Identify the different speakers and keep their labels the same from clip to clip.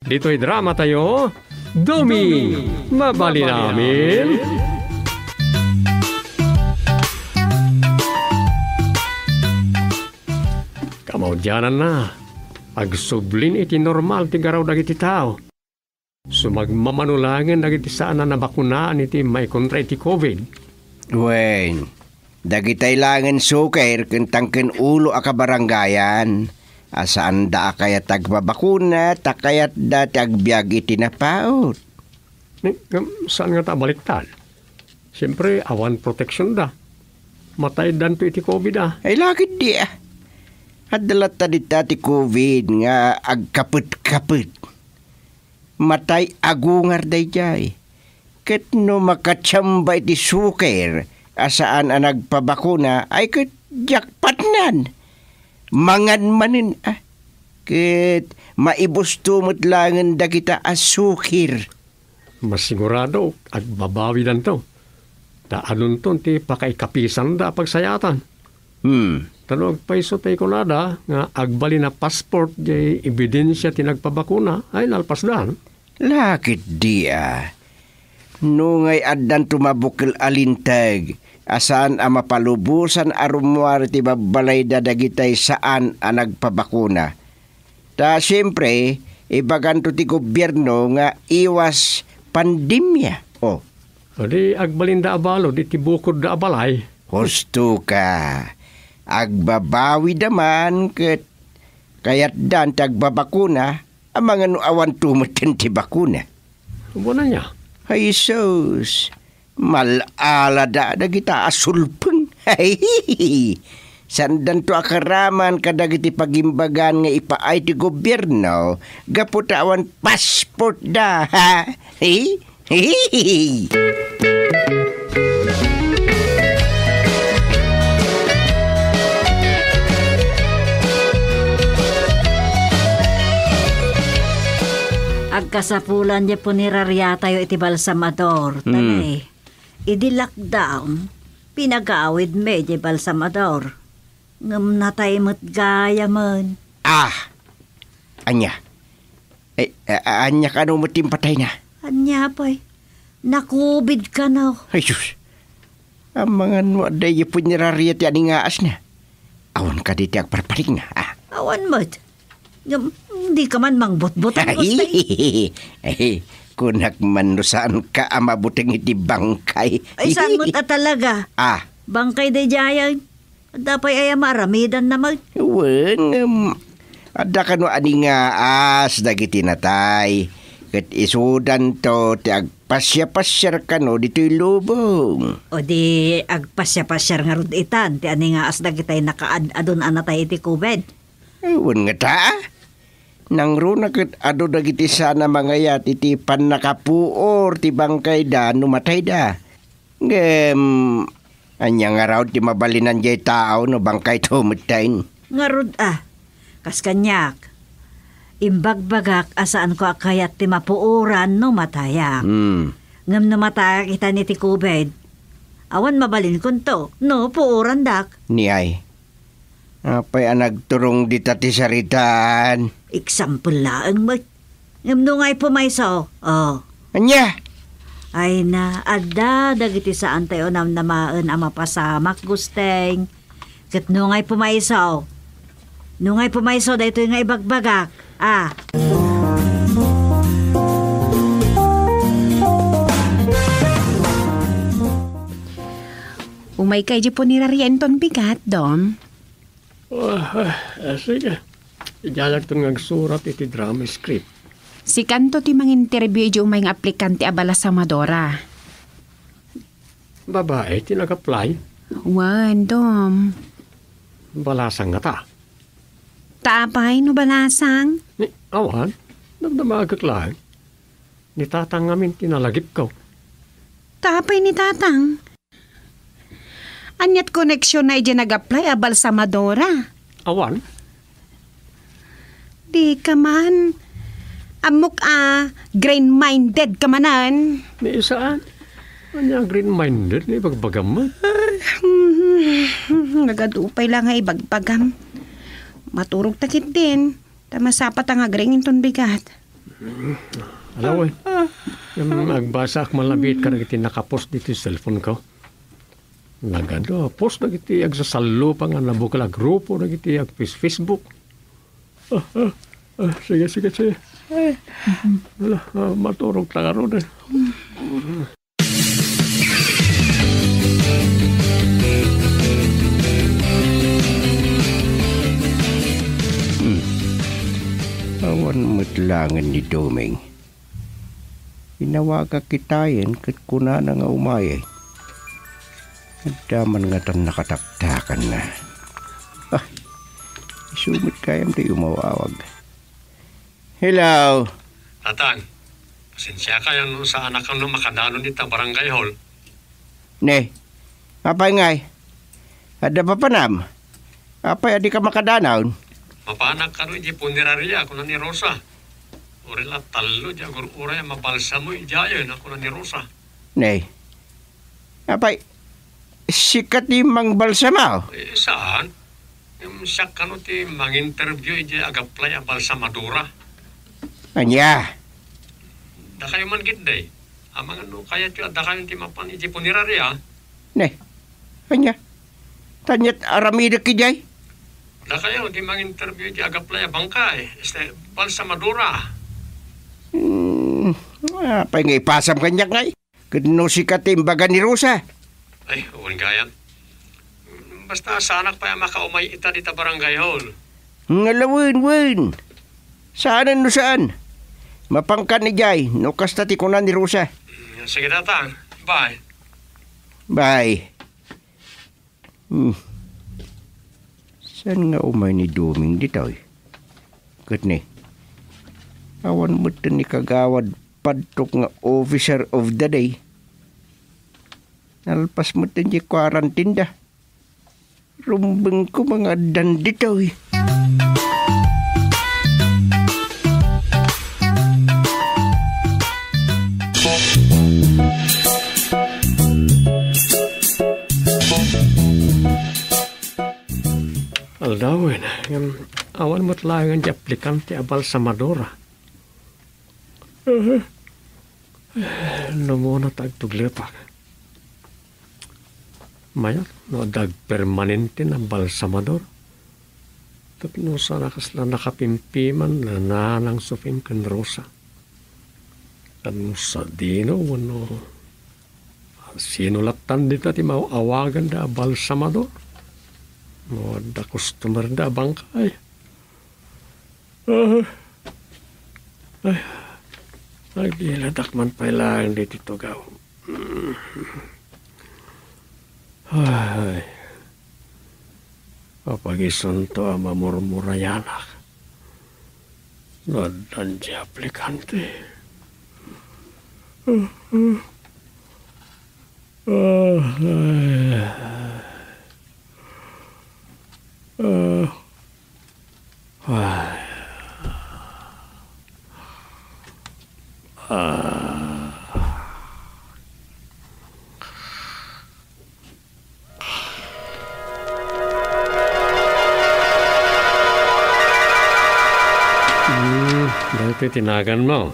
Speaker 1: Dito'y drama tayo, Dumi, mabali namin. Kamaudyanan na, agsublin iti normal ti garaw dagiti tao. Sumagmamanulangan dagiti saan na nabakunaan iti may kontra iti COVID.
Speaker 2: Wen, dagitay langan suker kentang ken ulo akabaranggayan. Asaan da kayat tagbabakuna, takayat da tagbiag iti napaot.
Speaker 1: Saan nga ta baliktad? Siyempre, awan protection da. Matay dan to iti COVID ah.
Speaker 2: Ay lakit di ah. At dalat tadita ti COVID nga agkapit-kapit. Matay agungar day jay. Ket no makatsamba iti suker, asaan ang nagpabakuna, ay ket jackpot nan. Mangan manin ah. Ket maibustumot langan da kita asukir.
Speaker 1: Masigurado, agbabawi dan to. Daanon to, ti pakaikapisan da pagsayatan. Tanog paiso tayo kunada nga agbali na passport di ebidensya tinagpabakuna ay nalpasdan.
Speaker 2: Lakit dia. Nungay addan tumabukil alintag. Asaan ang mapalubusan arumwar ti babalay dadagitay saan ang nagpabakuna. Ta siyempre, ibaganto ti gobyerno nga iwas pandemya. O.
Speaker 1: Di agbalin da abalo, di tibukod da abalay.
Speaker 2: Husto ka. Agbabawi daman ket kayat dan tagbabakuna ang mga nuawan tumutin ti bakuna.
Speaker 1: Wala niya.
Speaker 2: Ay sus, malala da kita asulpeng. Ay, sandan to akaraman kadagiti pagimbagan nga ipaay ti gobyerno, gaputawan passport da, ha? Hey? Hey!
Speaker 3: Agkasapulan niya po nirarya tayo iti balsamador. Tanay, idi lockdown, pinag-aawid me iti balsamador. Ngam natay mo't gaya man.
Speaker 2: Ah! Anya? Anya ka no mo't patay na?
Speaker 3: Anya pa'y, nakubid ka na.
Speaker 2: Ay sus! Ang mga nuaday po nirarya ti aningaas na. Awan ka diti agparparing na, ah?
Speaker 3: Awan mo't. Hindi ka man mangbot-bot ang
Speaker 2: ay, kunak man no saan ka amabuting iti bangkay.
Speaker 3: Ay, saan mo ta talaga?
Speaker 2: Ah.
Speaker 3: Bangkay day jayan. Dapay ay maramidan naman.
Speaker 2: Wen, ada ka no aningaas dagiti natay. Ket isudan to ti agpasya-pasyar ka no dito'y lubong.
Speaker 3: O di agpasya-pasyar nga rod itan. Ti aningaas dagitay nakaad-adon anatay iti COVID.
Speaker 2: Ewan nga ta. Nang runa ket ado dagiti sana mangayat iti panakapuor ti bangkay da numatay da. Anya nga raw ti mabalinan jay tao no bangkay to mutayin.
Speaker 3: Ngarod kas kanyak. Imbagbagak asaan ko akayat ti mapuuran no matayak. Ngam no matayak ita ni ti COVID. Awan mabalin kunto, no puuran dak.
Speaker 2: Niyay. Apay ang nagturong di ti saritaan.
Speaker 3: Example laang mo. Ngam no ngay pumayso. Oh.
Speaker 2: Anya?
Speaker 3: Ay na, ada dagiti saan tayo namnamaan ang mapasamak gusteng. Kat no ngay pumayso. No ngay pumayso, dahito yung nga ibagbagak. Ah.
Speaker 4: Umay kay di po nirarienton bigat, Dom.
Speaker 1: Sige. Ijalag itong nagsurat iti drama script.
Speaker 4: Si kanto ti mang-interview di umay nga aplikante abala sa Madora.
Speaker 1: Babae, tinag-apply.
Speaker 4: Wan, Dom.
Speaker 1: Balasang nga ta.
Speaker 4: Tapay no balasang?
Speaker 1: Ni, awan, nagdamagak lang. Ni tatang ngamin tinalagip ko.
Speaker 4: Tapay ni tatang. Anyat koneksyon na dyan nag-apply abal sa Madora.
Speaker 1: Awan?
Speaker 4: Di ka man. Amok grain-minded ka manan.
Speaker 1: Ni saan? Anya green-minded ni bagbagam mo?
Speaker 4: Nagadupay lang nga ibagbagam. Maturog takit din. Tamasapat ang agringin ton bigat.
Speaker 1: Alaw yung agbasa ak malabit ka na iti nakapost dito sa cellphone ko. Nagado, post na iti agsasalo pa nga nabukal grupo na iti ag Facebook. Sige. Maturog tanga ron.
Speaker 2: Awan matlangan ni Doming. Inawaga kitayan kat kuna na nga umayay. Daman nga tan nakataktakan na. Isumit kayam di umawawag. Hello.
Speaker 1: Tatang, pasensya ka yan sa anak kang makadalo dito barangay hall.
Speaker 2: Ne, apay ngay? Ada pa panam? Apay adi ka makadanaw?
Speaker 1: Mapanak ka rin di punerarya ako na ni Rosa. Urila talo di agur uray mabalsa mo ijayon ako na ni Rosa.
Speaker 2: Ne, apay sikat ni Mang Balsamao?
Speaker 1: Saan? Yung siya ka no ti mang-interview ije agaplay ang balsamadura.
Speaker 2: Anya?
Speaker 1: Da kayo man gitday. Amang ano kaya tiyo da kayo ti mapan ije punerarya.
Speaker 2: Ne, anya? Tanyat aramida kijay?
Speaker 1: Da kayo ti mang-interview ije agaplay ang bangkay. Balsamadura.
Speaker 2: Apay nga ipasam kanyak ngay. Kano sikat imbaga ni Rosa?
Speaker 1: Ay, huwag gayan. Basta sa anak pa yung makaumay ita dita barangay hall.
Speaker 2: Ngalawin. Saan no saan? Mapangkan ni Jay. No kasta ti kunan ni Rosa.
Speaker 1: Sige tatang. Bye.
Speaker 2: Bye. Saan nga umay ni Doming dito eh? Kat ni. Awan mo ni kagawad padtok nga officer of the day. Nalpas mo di quarantine da. Rumbeng ko mga dandito eh.
Speaker 1: Aldawin, awan mo't langan di aplikante abal sa Madura. Namuna tagtuglipak. Mayat, no dag permanente ng balsamador. Tapno sa nakasla nakapimpiman na nanang sufin kan Rosa. Ano sa dino, ano, sinulatan dito ti mauawagan da balsamador. No, da customer da bangkay. Ay, diladak man pailangan dito gaw. Ay, papagison to ang mamurmurayanak. Nadan di aplikante. Dati tinagan mo,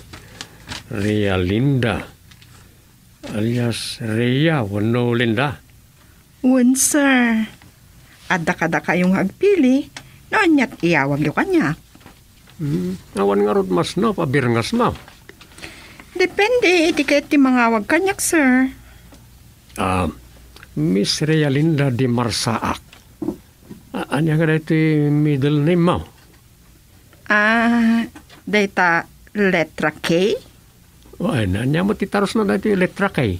Speaker 1: Ria Linda, alias Ria Wano Linda.
Speaker 5: Un, sir. Adda kayong agpili, noanyat iyawag yung kanya.
Speaker 1: Awan nga rod mas no, pabirngas mo.
Speaker 5: Depende, etiket ti mangawag kanyak, sir.
Speaker 1: Miss Ria Linda di Marsaak. Anya nga dito middle name mo?
Speaker 5: Data letra K?
Speaker 1: Ay, anya mo titaros na dito letra K.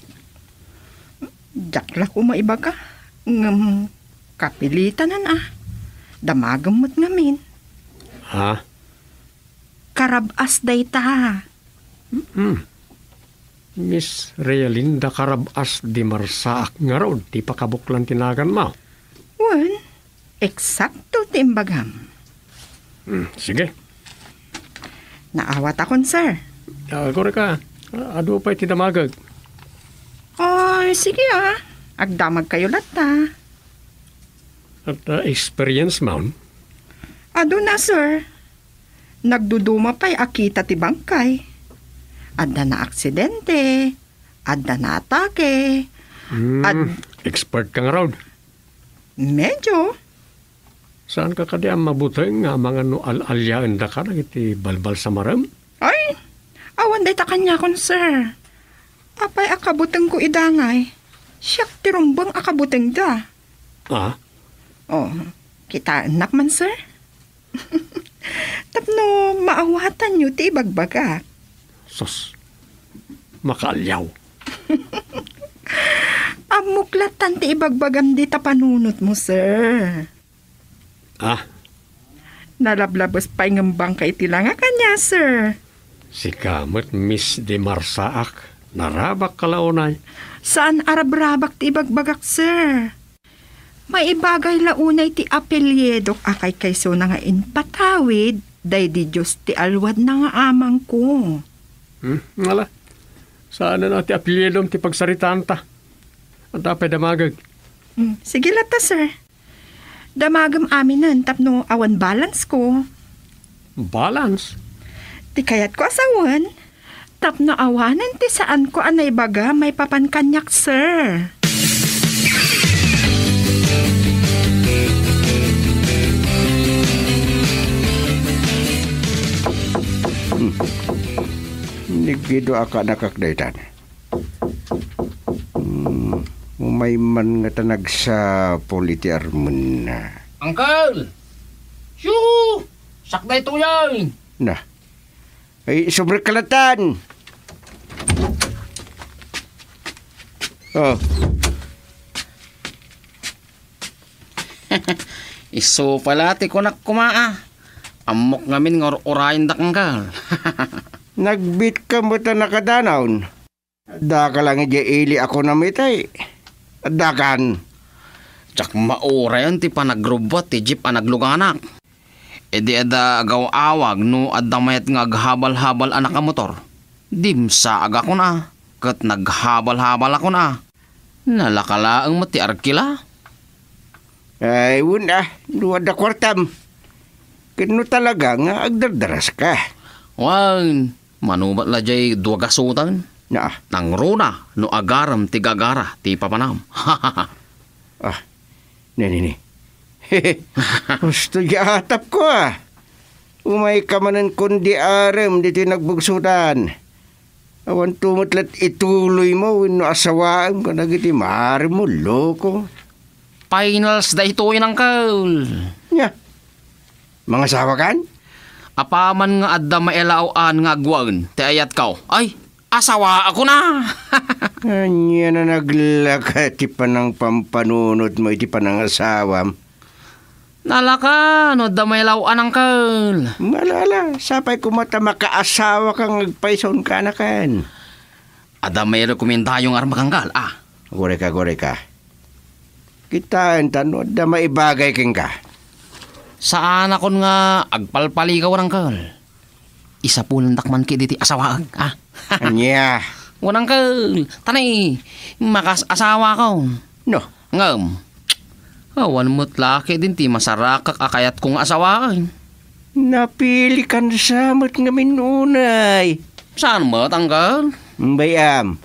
Speaker 5: Jakla ko maiba ka. Kapilitan na Damagam mo't ngamin.
Speaker 1: Ha?
Speaker 5: Karabas data.
Speaker 1: Miss Realinda Karabas di Marsaak nga ron. Di pa kabuklan tinagan mo.
Speaker 5: Wan, eksakto timbagam.
Speaker 1: Sige.
Speaker 5: Naawat akon, sir.
Speaker 1: Gore ka. Ado pa'y tidamagag.
Speaker 5: Ay, sige Agdamag kayo lata.
Speaker 1: At experience mo?
Speaker 5: Ado na, sir. nagduduma pa'y akita ti bangkay. Adda na aksidente, adda na atake,
Speaker 1: Expert ka nga raw.
Speaker 5: medyo.
Speaker 1: Saan ka kadi ang mabuti nga mga no al-alyaan da ka na iti balbal sa maram?
Speaker 5: Ay, awan day ta kanya kon, sir. Apay akabuteng ko idangay. Siyak tirumbang akabuteng da.
Speaker 1: Ah,
Speaker 5: Oh, kita anak man, sir. Tapno maawatan nyo ti ibagbaga.
Speaker 1: sus. Makalyaw.
Speaker 5: Amuklatan ti ibagbagam di ta panunot mo, sir.
Speaker 1: Ah,
Speaker 5: Nalablabos pa ng bangkay ti lang kanya, sir.
Speaker 1: si kamot Miss de Marsaak. Narabak kalaunay.
Speaker 5: Saan arabrabak ti ibagbagak, sir? May ibagay launay ti apelyedok akay kayso na nga inpatawid, day di Diyos ti alwad na nga amang ko.
Speaker 1: Ngala. Saan na ti apelyedom ti pagsaritaan ta? Ang tapay damagag.
Speaker 5: Sige lata, sir. Damagam aminan tapno awan balance ko.
Speaker 1: Balance.
Speaker 5: Ti kayat ko asawan. Tapno awanan ti saan ko anay baga may papankanyak, sir.
Speaker 2: Nigbido aka nakakdaytan. Umay man nga tanag sa politiar mun na.
Speaker 6: Uncle! Shoo! Sakday to yan!
Speaker 2: Na. Ay, sobre kalatan. Oh,
Speaker 6: Iso palati ko kumaa. Amok ngamin ng orayin da kanggal.
Speaker 2: nagbit ka mo ta nakadanaon. Da ka lang ili ako na mitay. Dakan.
Speaker 6: Tsak maurayan ti panagrubot ti jeep anagluganak. E di ada agaw awag no adda mayat nga aghabal-habal anak a motor. Dimsa aga ko na. Kat naghabal-habal ako na. Nalakalaang mati arkila.
Speaker 2: Ay, wala. Luwad na kwartam. Kano talaga nga agdardaras ka.
Speaker 6: Wan, manubat la jay dua gasutan.
Speaker 2: Na,
Speaker 6: Nang runa no agaram ti gagara ti papanam.
Speaker 2: nini. Gusto atap ko ah. Umay ka manan kundi aram dito nagbugsutan. Awan tumutlat ituloy mo no asawaan ko nagiti mari mo loko.
Speaker 6: Finals da ito yun, Uncle.
Speaker 2: Nya. Mga sawa kan?
Speaker 6: Apaman nga adda maelawaan nga agwaon, ti ayat kaw. Ay, asawa ako na.
Speaker 2: Anya na naglaka ti panang pampanunod mo iti panang asawam.
Speaker 6: Nalaka, no adda maelawaan, Uncle.
Speaker 2: Malala, sapay kumata makaasawa kang agpaisaon ka na kan.
Speaker 6: Adda may rekomendayong armakanggal, ah.
Speaker 2: Gore ka. Kitaan tanod na maibagay king ka.
Speaker 6: Saan akon nga agpalpaligaw, Uncle? Isa po ng dakman ki diti asawaan, ah.
Speaker 2: Anya.
Speaker 6: Wan, Uncle. Tanay, makas asawa ko.
Speaker 2: No.
Speaker 6: Ngam. Awan mo't laki din ti masarakak akayat kong asawaan.
Speaker 2: Napili kan samot nga minunay.
Speaker 6: Saan mo, Uncle?
Speaker 2: Bayam.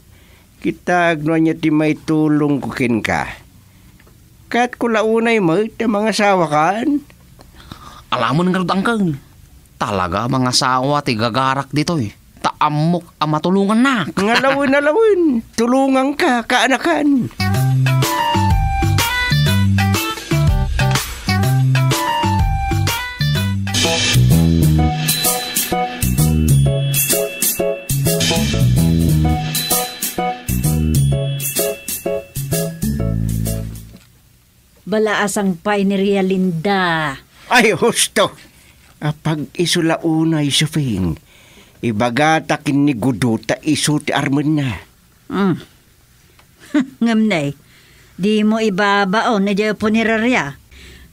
Speaker 2: Kitagno niya ti may tulong kukin ka. Kat kulaunay mo iti mga sawa kan.
Speaker 6: Alamon nga rin, Uncle. Talaga mga asawa ti gagarak dito eh. Taamok ang matulungan na.
Speaker 2: Ngalawin. Tulungan ka, kaanakan.
Speaker 3: Balaasang pay ni Ria Linda.
Speaker 2: Ay, husto. Apag isulaunay sa fing. Ibagatakin ni Guduta iso ti arman na.
Speaker 3: Ngam nay, di mo ibabaon na dyan po ni Ria.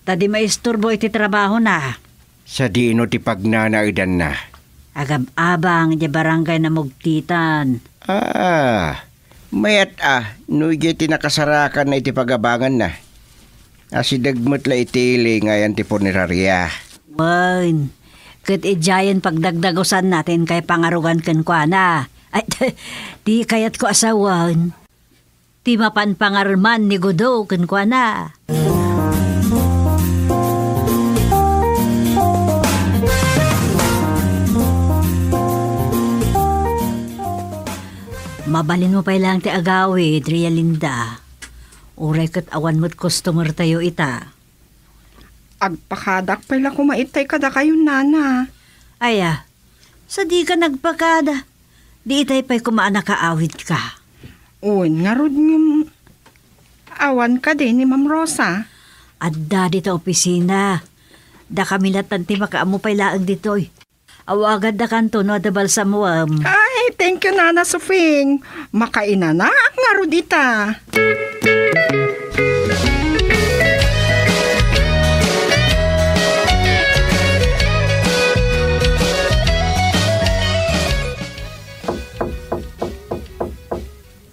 Speaker 3: Tadi maisturbo iti trabaho na.
Speaker 2: Sa dino ti pagnanaidan na.
Speaker 3: Agab-abang dyan barangay na mugtitan.
Speaker 2: Mayat no iti nakasarakan na iti pagabangan na. Asidagmat la itili ngayon ti puniraria.
Speaker 3: Wan, Kat ijayan pagdagdagosan natin kay pangarugan kan kwa na. Ay, di kayat ko asawan. Di mapan pangarman ni Gudo kan kwa na. Mabalin mo pa lang ti agawid, Realinda. Uray kat awan mo't customer tayo ita.
Speaker 5: Agpakadak pala kumaitay kada kayo, nana.
Speaker 3: Aya, sa di ka nagpakada, di itay pa'y kumaan nakaawid ka.
Speaker 5: Uy, nga rod ng awan ka din ni Ma'am Rosa.
Speaker 3: Adda dito opisina. Da kami natanti makaamo pa'y laang dito'y. Awagad da kanto no adabal sa muam.
Speaker 5: Ay, thank you, Nana Sufing. Makainana nga rod ita.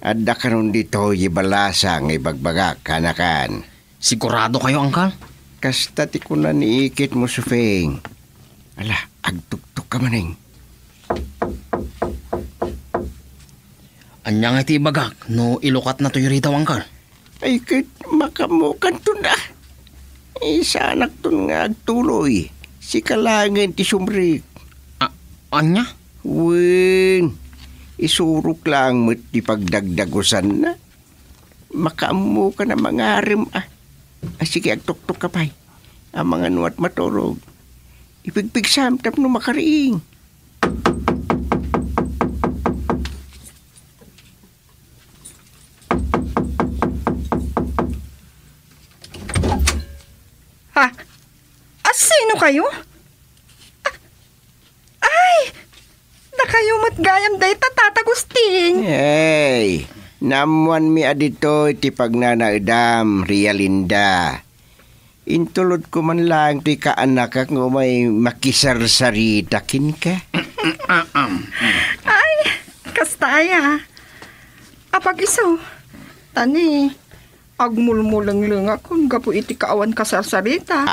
Speaker 2: Adda karon dito ibalasang ibagbagak kanakan.
Speaker 6: Sigurado kayo, Angkal?
Speaker 2: Kasta ti ko na niikit mo, Sufing. Ala, agtuktuk ka maning.
Speaker 6: Anya nga iti bagak, no ilukat na to'y ritaw, Angkal.
Speaker 2: Ay, kit makamukan to na. Isa anak to nga agtuloy. Si kalangan ti sumrik.
Speaker 6: Anya?
Speaker 2: Win, isurok lang mo't di pagdagdagusan na. Makaamu ka na mga harim sige, agtuktuk ka pa'y. Ang mga nuwat maturog. Ipigpigsam tap no makariing.
Speaker 5: Ha? Sino kayo? Ay! Na kayo matgayam day tatatagusting.
Speaker 2: Hey, namuan mi adito iti pagnanaedam, Realinda. Intulod ko man lang ti kaanak ak nga may makisarsaritakin ka.
Speaker 5: Ay, kastaya. Apag iso, tani, agmulmulang akong gapo iti kaawan kasarsarita.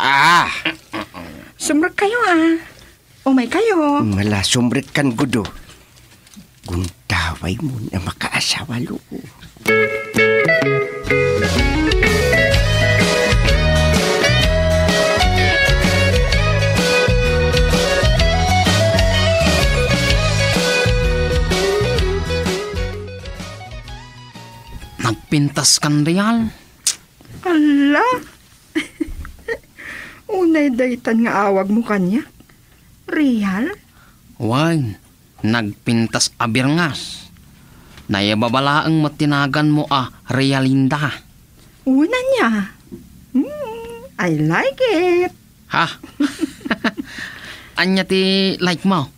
Speaker 5: Sumrek kayo Umay kayo.
Speaker 2: Mala sumrit kan gudo. Guntaway mo na makaasawa loo.
Speaker 6: Nagpintas kan, Real?
Speaker 5: Ala. Unay daytan nga awag mo kanya. Real?
Speaker 6: Wag, nagpintas abirngas. Nayababalaang matinagan mo Realinda.
Speaker 5: Una niya. I like it.
Speaker 6: Ha? Anya ti like mo?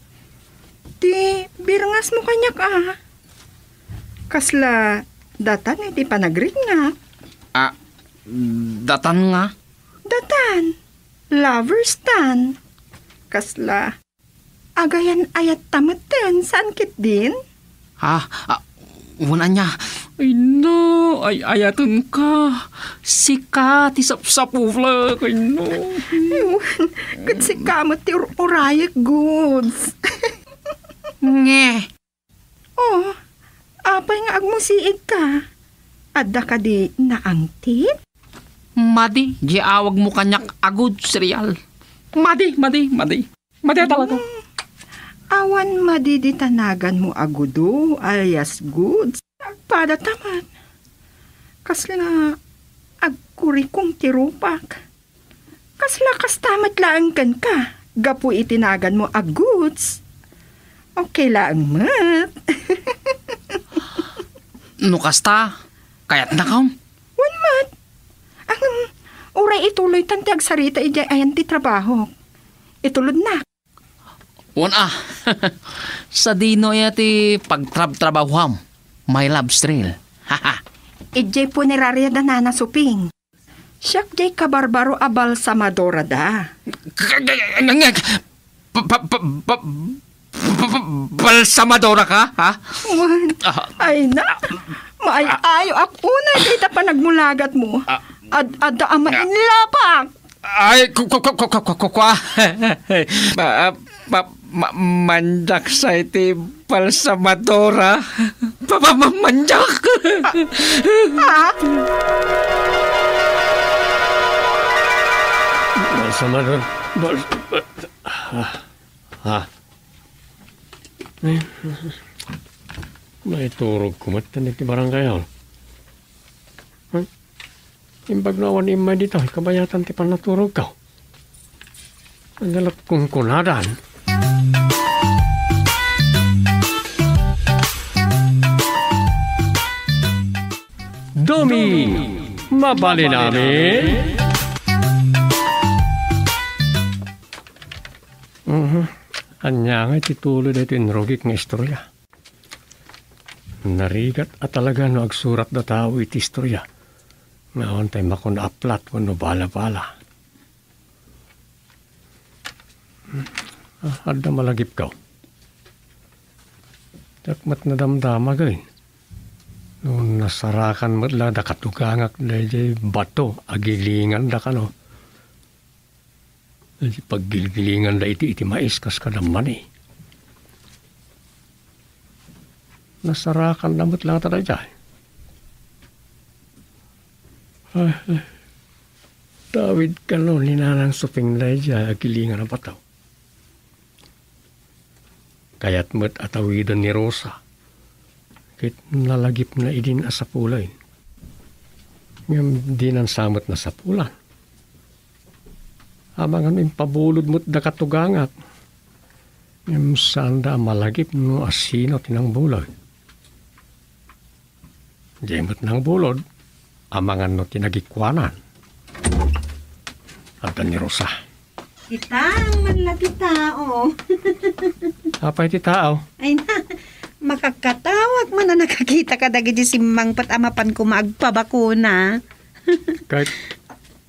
Speaker 5: Di, birngas mo kanya ka. Kasla, datan iti panagrit nga.
Speaker 6: Datan nga?
Speaker 5: Datan, lover's tan. Kasla, agayan ayat tamatan, saan kit din?
Speaker 6: Ha? Una niya. Ay no, ay ayatun ka. Sikat, isap-sapufla. Ay no.
Speaker 5: Kat si kamot ti urayak goods.
Speaker 6: Nge.
Speaker 5: Oh, apay nga agmusiig ka. Adda ka di naangtit?
Speaker 6: Madi, di awag mo kanyak agud, Real. Madi talaga.
Speaker 5: Awan madiditanagan mo agudo, alias goods. Agpada taman. Kasla agkuri kong tirupak. Kasla kastamat lang kan ka. Gapu itinagan mo aguds. Okay lang mat.
Speaker 6: No kasta, kayat na kaon.
Speaker 5: Wan mat. Ang uray ituloy tantiag sarita ijay ayan ti trabaho. Itulod na.
Speaker 6: Wan sa dino yati pagtrab-trabaham. My love trail. Haha.
Speaker 5: Ijay punerarya da Nana Suping. Siyak jay kabarbaro abal sa Madora da.
Speaker 6: Balsamadora ka, ha?
Speaker 5: Wan. Ay na. Maayo ako na dita pa nagmulagat mo. Adda ama inlapak.
Speaker 6: Ay,
Speaker 2: manjak sa iti palsamadora. Manjak.
Speaker 1: Balsamador. May turog kumatan iti barangay. Imbag nawan imay dito, kabayatan ti panaturog ka. Ang galap kong kunadan. Domi, mabali namin. Anya nga titulo dito inrogik nga istorya. Narigat at talaga no agsurat da tao iti istorya. Ngaon tayo makon aplat no bala-bala. Adda malagip ka. Takmat na damdama gawin. Noon nasarakan mo lang da katugangak na bato agilingan da ka no. Paggilgilingan da iti mais kas ka naman eh. Nasarakan namot lang tayo dyan. David ka no, ninanang suping na dyan, agilingan ang bataw. Kaya't mo't atawidan ni Rosa. Kit nalagip na idin asapulay. Ngayon din ang samot na sapulan. Amang ano yung pabulod mo't da katugangak. Ngayon saan da malagip no asino tinang bulay. Jemot ng bulod, amangan no tinagikwanan. At ni Rosa.
Speaker 3: Itang manlaki tao.
Speaker 1: Apa iti tao?
Speaker 4: Ay na, makakatawag man na nakakita ka dagi di simmang patamapan ko maagpabakuna.
Speaker 1: Kahit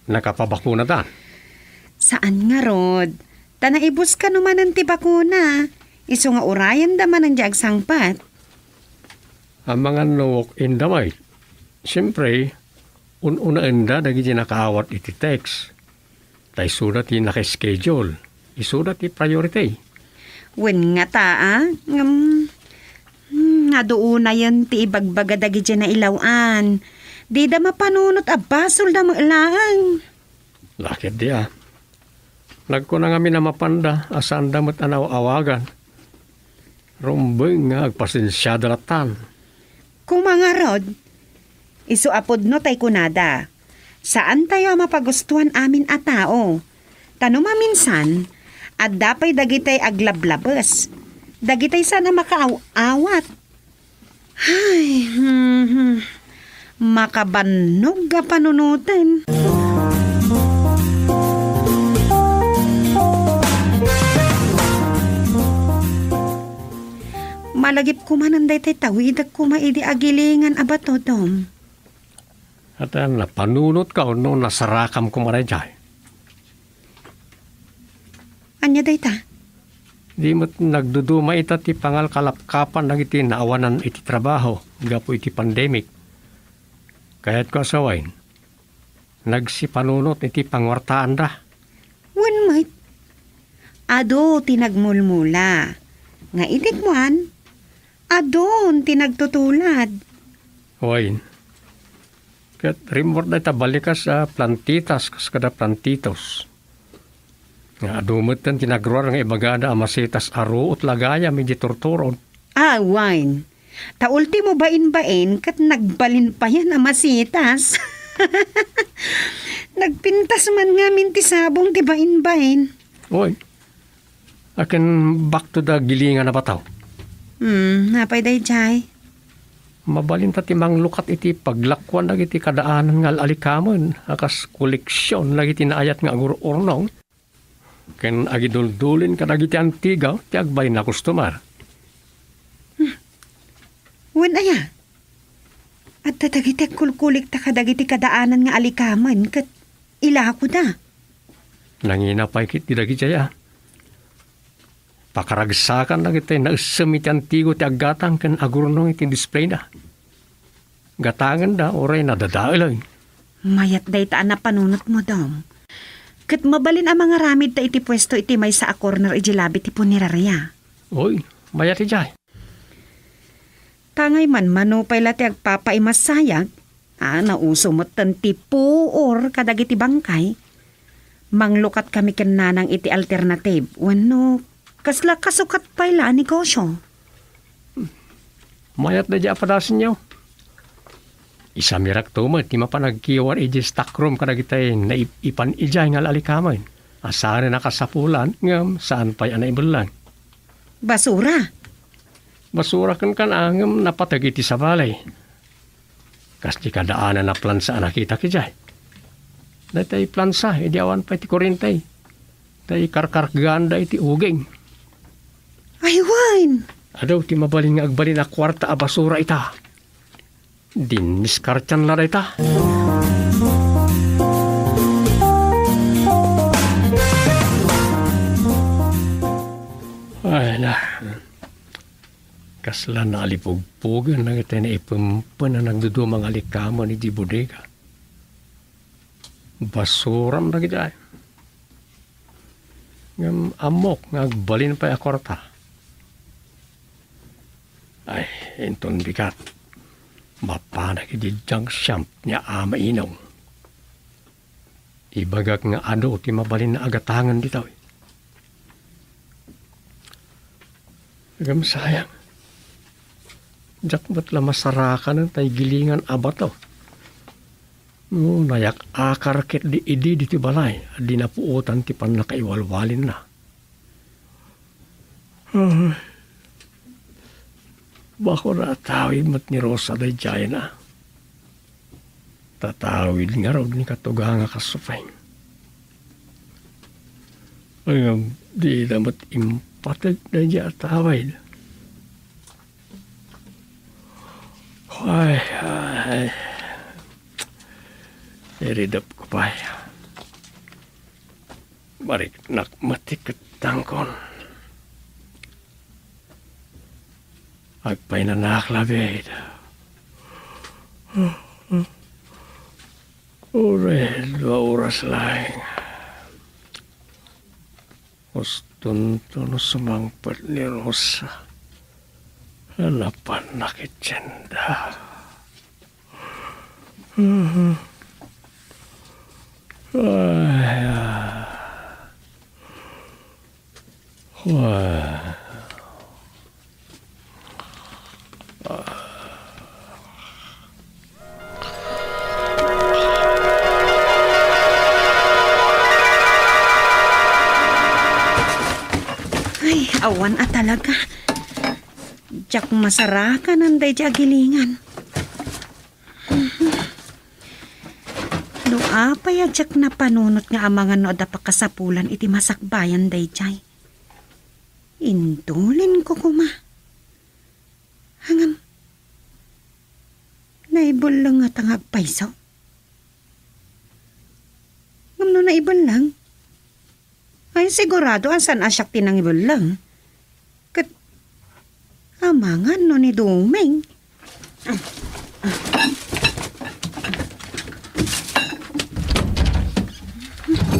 Speaker 1: nakapabakuna dan.
Speaker 4: Saan nga, Rod? Tanaibus ka naman ng tibakuna. Iso nga urayan daman ang diag sangpat.
Speaker 1: Ang mga no in damay. Siyempre, ununaan da dagi di nakaawat iti text. Tay sudat ti naka-schedule. Isudat ti priority.
Speaker 4: Wen nga taa. Nga doon na yan ti ibagbaga dagi di na ilawan. Di da mapanunot abasol da mailaan.
Speaker 1: Lakit di ah. Nagko na kami na mapanda, asan damot anaw-awagan. Rumbeng nga, agpasensyada ratan.
Speaker 4: Kung mga Rod, iso apod no tay kunada. Saan tayo mapagustuhan amin a tao? Tanong maminsan, at dapay dagitay aglablabas. Dagitay sana makaaawat. Ay, makabanog ka panunutin. Malagip ko man ang daytay tawidag ko maidi agilingan abato, Dom.
Speaker 1: At napanunot ka no nasarakam ko maray dyan.
Speaker 4: Anya dayta?
Speaker 1: Di mo't nagduduma ita ti pangal kalapkapan na iti naawanan iti trabaho, gapo iti pandemic. Kaya't ko asawain, nagsipanunot iti pangwartaan da.
Speaker 4: Wan might. Ado tinagmulmula. Nga itikmuan, adon tinagtutulad.
Speaker 1: Wain. Kaya't rimor na ita balikas sa plantitas, kas kada plantitos. Nga adumot tan tinagruar nga ibagada amasitas aro at lagaya medyo torturon.
Speaker 4: Ah, wine. Ta ultimo bain-bain kat nagbalin pa yan amasitas. Nagpintas man nga minti sabong ti bain-bain.
Speaker 1: Oy. Akin back to the gilingan na bataw.
Speaker 4: Napay day jay.
Speaker 1: Mabalin ti manglukat iti paglakwan na iti kadaanan nga alikamon. Akas koleksyon na iti naayat nga agur-urnong. Ken agidul-dulin ka nagiti antigaw, ti agbay na kustumar.
Speaker 4: Wen aya. At tatagiti kulkulik ta kadagiti kadaanan nga alikaman kat ilako da.
Speaker 1: Nanginapay kit ti dagiti ya. Pakaragsakan na kita na usam iti antigo ti aggatang ken agurnong iti display na. Gatangan da, oray na dadailan.
Speaker 4: Mayat day taan na panunot mo, Dom. Kat mabalin ang mga ramid ta iti pwesto iti may sa a corner iti labi ti punerarya.
Speaker 1: Uy, mayat ijay.
Speaker 4: Tangay man manupay lati agpapaimasayag, nauso mo tanti puor kadagiti bangkay. Manglukat kami kananang iti alternative. Wano, kasla kasukat pa ila negosyo.
Speaker 1: Mayat na dya padasin niyo. Isa mirak to mo, di mapanagkiwan iji stockroom kadagitay na ipan ijay nga lalikamay. Asari nakasapulan, ngam saan pa'y anaibulan.
Speaker 4: Basura.
Speaker 1: Basura kan angam napatagiti sa balay. Kas di kadaanan na plansa nakita kijay. Datay plansa, edi awan pa iti kurintay. Datay karkarganda iti uging.
Speaker 4: Ay, wine.
Speaker 1: Adaw ti mabalin nga agbalin na kwarta a basura ita. Diniskartyan la ita. Ay na. Kasla na alipugpugan na ito na ipumpan na nagdudumang alikama ni di bodega. Basuram na kita. Ngam amok nga agbalin pa akorta. Ay, enton bigat. Mapanak iti junk shamp niya ama inaw. Ibagak nga ado ti mabalin na agatangan dito. Agam sayang. Jak ba't la masarakan ng tay gilingan abato. No, nayak akar ket di idi di ti balay. Di napuutan ti pan nakaiwalwalin na. Bako na tawid mat ni Rosa day jay na. Tatawid nga raw ni katuga nga kasupay. Ay, di damat impatag na niya tawid. Ay. Iridap ko pa. Barik nakmatik tangkon. Agpay na naklabid. Ure, 2 oras lang. Ustunto no sumangpat ni Rosa. Hanapan na kitsyenda.
Speaker 4: Ay, awan at talaga. Jak masarakan ang day gilingan. No apay jak na panunot nga amangan no da pakasapulan iti masakbayan day jay. Intulin ko kuma. Hangam. Naibol lang nga tangag paiso. Ngam no naibol lang. Ay sigurado asan asyak tinangibol lang. Amangan no ni Dumeng.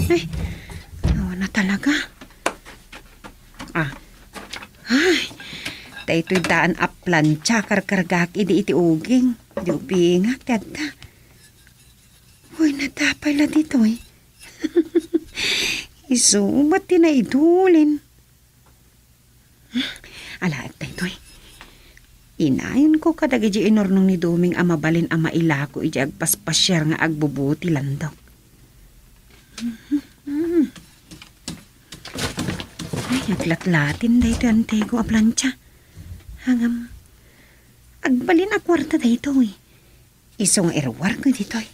Speaker 4: Ay, awan na talaga. Ay, daytoy daan a plancha karkargak idi iti uging. Di ubingak, tata. Uy, natapay la dito eh. Isumat ti na idulin. Alaag daytoy. Inayon ko kadag iji inornong ni Duming ang mabalin ang mailako iji agpaspasyar nga agbubuti landok. Ay, aglatlatin dayto ang tego a plancha. Hangam, agbalin a kwarta dayto eh. Isong erwar ko dito eh.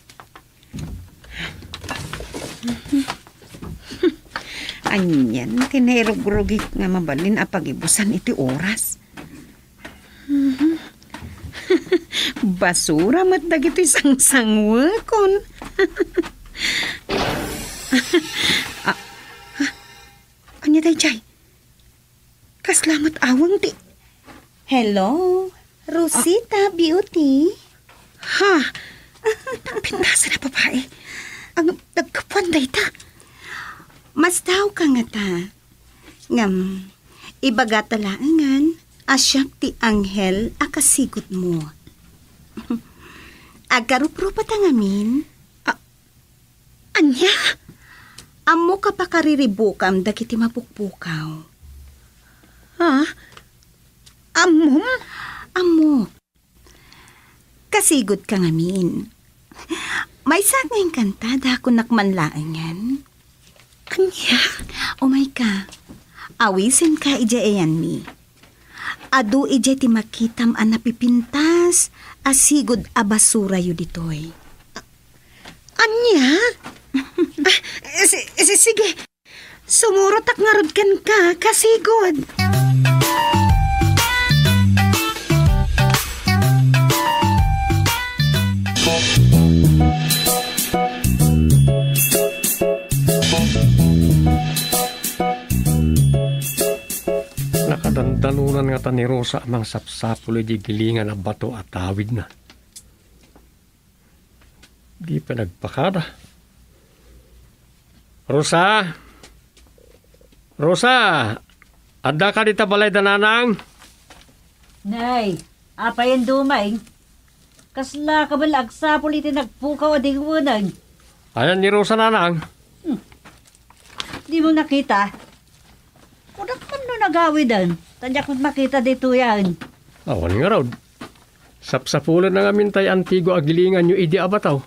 Speaker 4: Anyan, tinerogrogik nga mabalin a pagibusan iti oras. Basura mat dagito isang sangwakon. Anya day jay? Kaslamat awang ti.
Speaker 7: Hello, Rosita Beauty.
Speaker 4: Ha? Nagpintasan na babae. Ang nagkapuan day ta.
Speaker 7: Mas daw ka nga ta. Ngam, ibaga talaangan, asyak ti anghel akasigot mo. Agarup-rupa tangamin.
Speaker 4: Anya?
Speaker 7: Amo ka pa kariribukam dagiti mapukpukaw.
Speaker 4: Ha? Amo?
Speaker 7: Amo. Kasigod ka ngamin. May sanging kanta dako nakmanlaangan.
Speaker 4: Anya?
Speaker 7: Umay ka. Awisin ka ija ayan mi. Adu ija ti makitam ang napipintas asigod a basura yu ditoy.
Speaker 4: Anya? Sige. Sumurotak nga rod kan ka, kasigod.
Speaker 1: Nakadandanunan nga ta ni Rosa amang sapsapul di gilingan ang bato at tawid na. Di pa nagpakada. Rosa! Rosa! Adda ka dita balay dananang?
Speaker 3: Nay, apa yan dumay? Kasla ka balag sa puliti nagpukaw ading unang.
Speaker 1: Ayan ni Rosa nanang.
Speaker 3: Di mo nakita? Kudak man no nagawidan. Tadyak mo't makita dito yan.
Speaker 1: Awan nga raw. Sapsapulan na nga mintay antigo agilingan nyo idi abataw.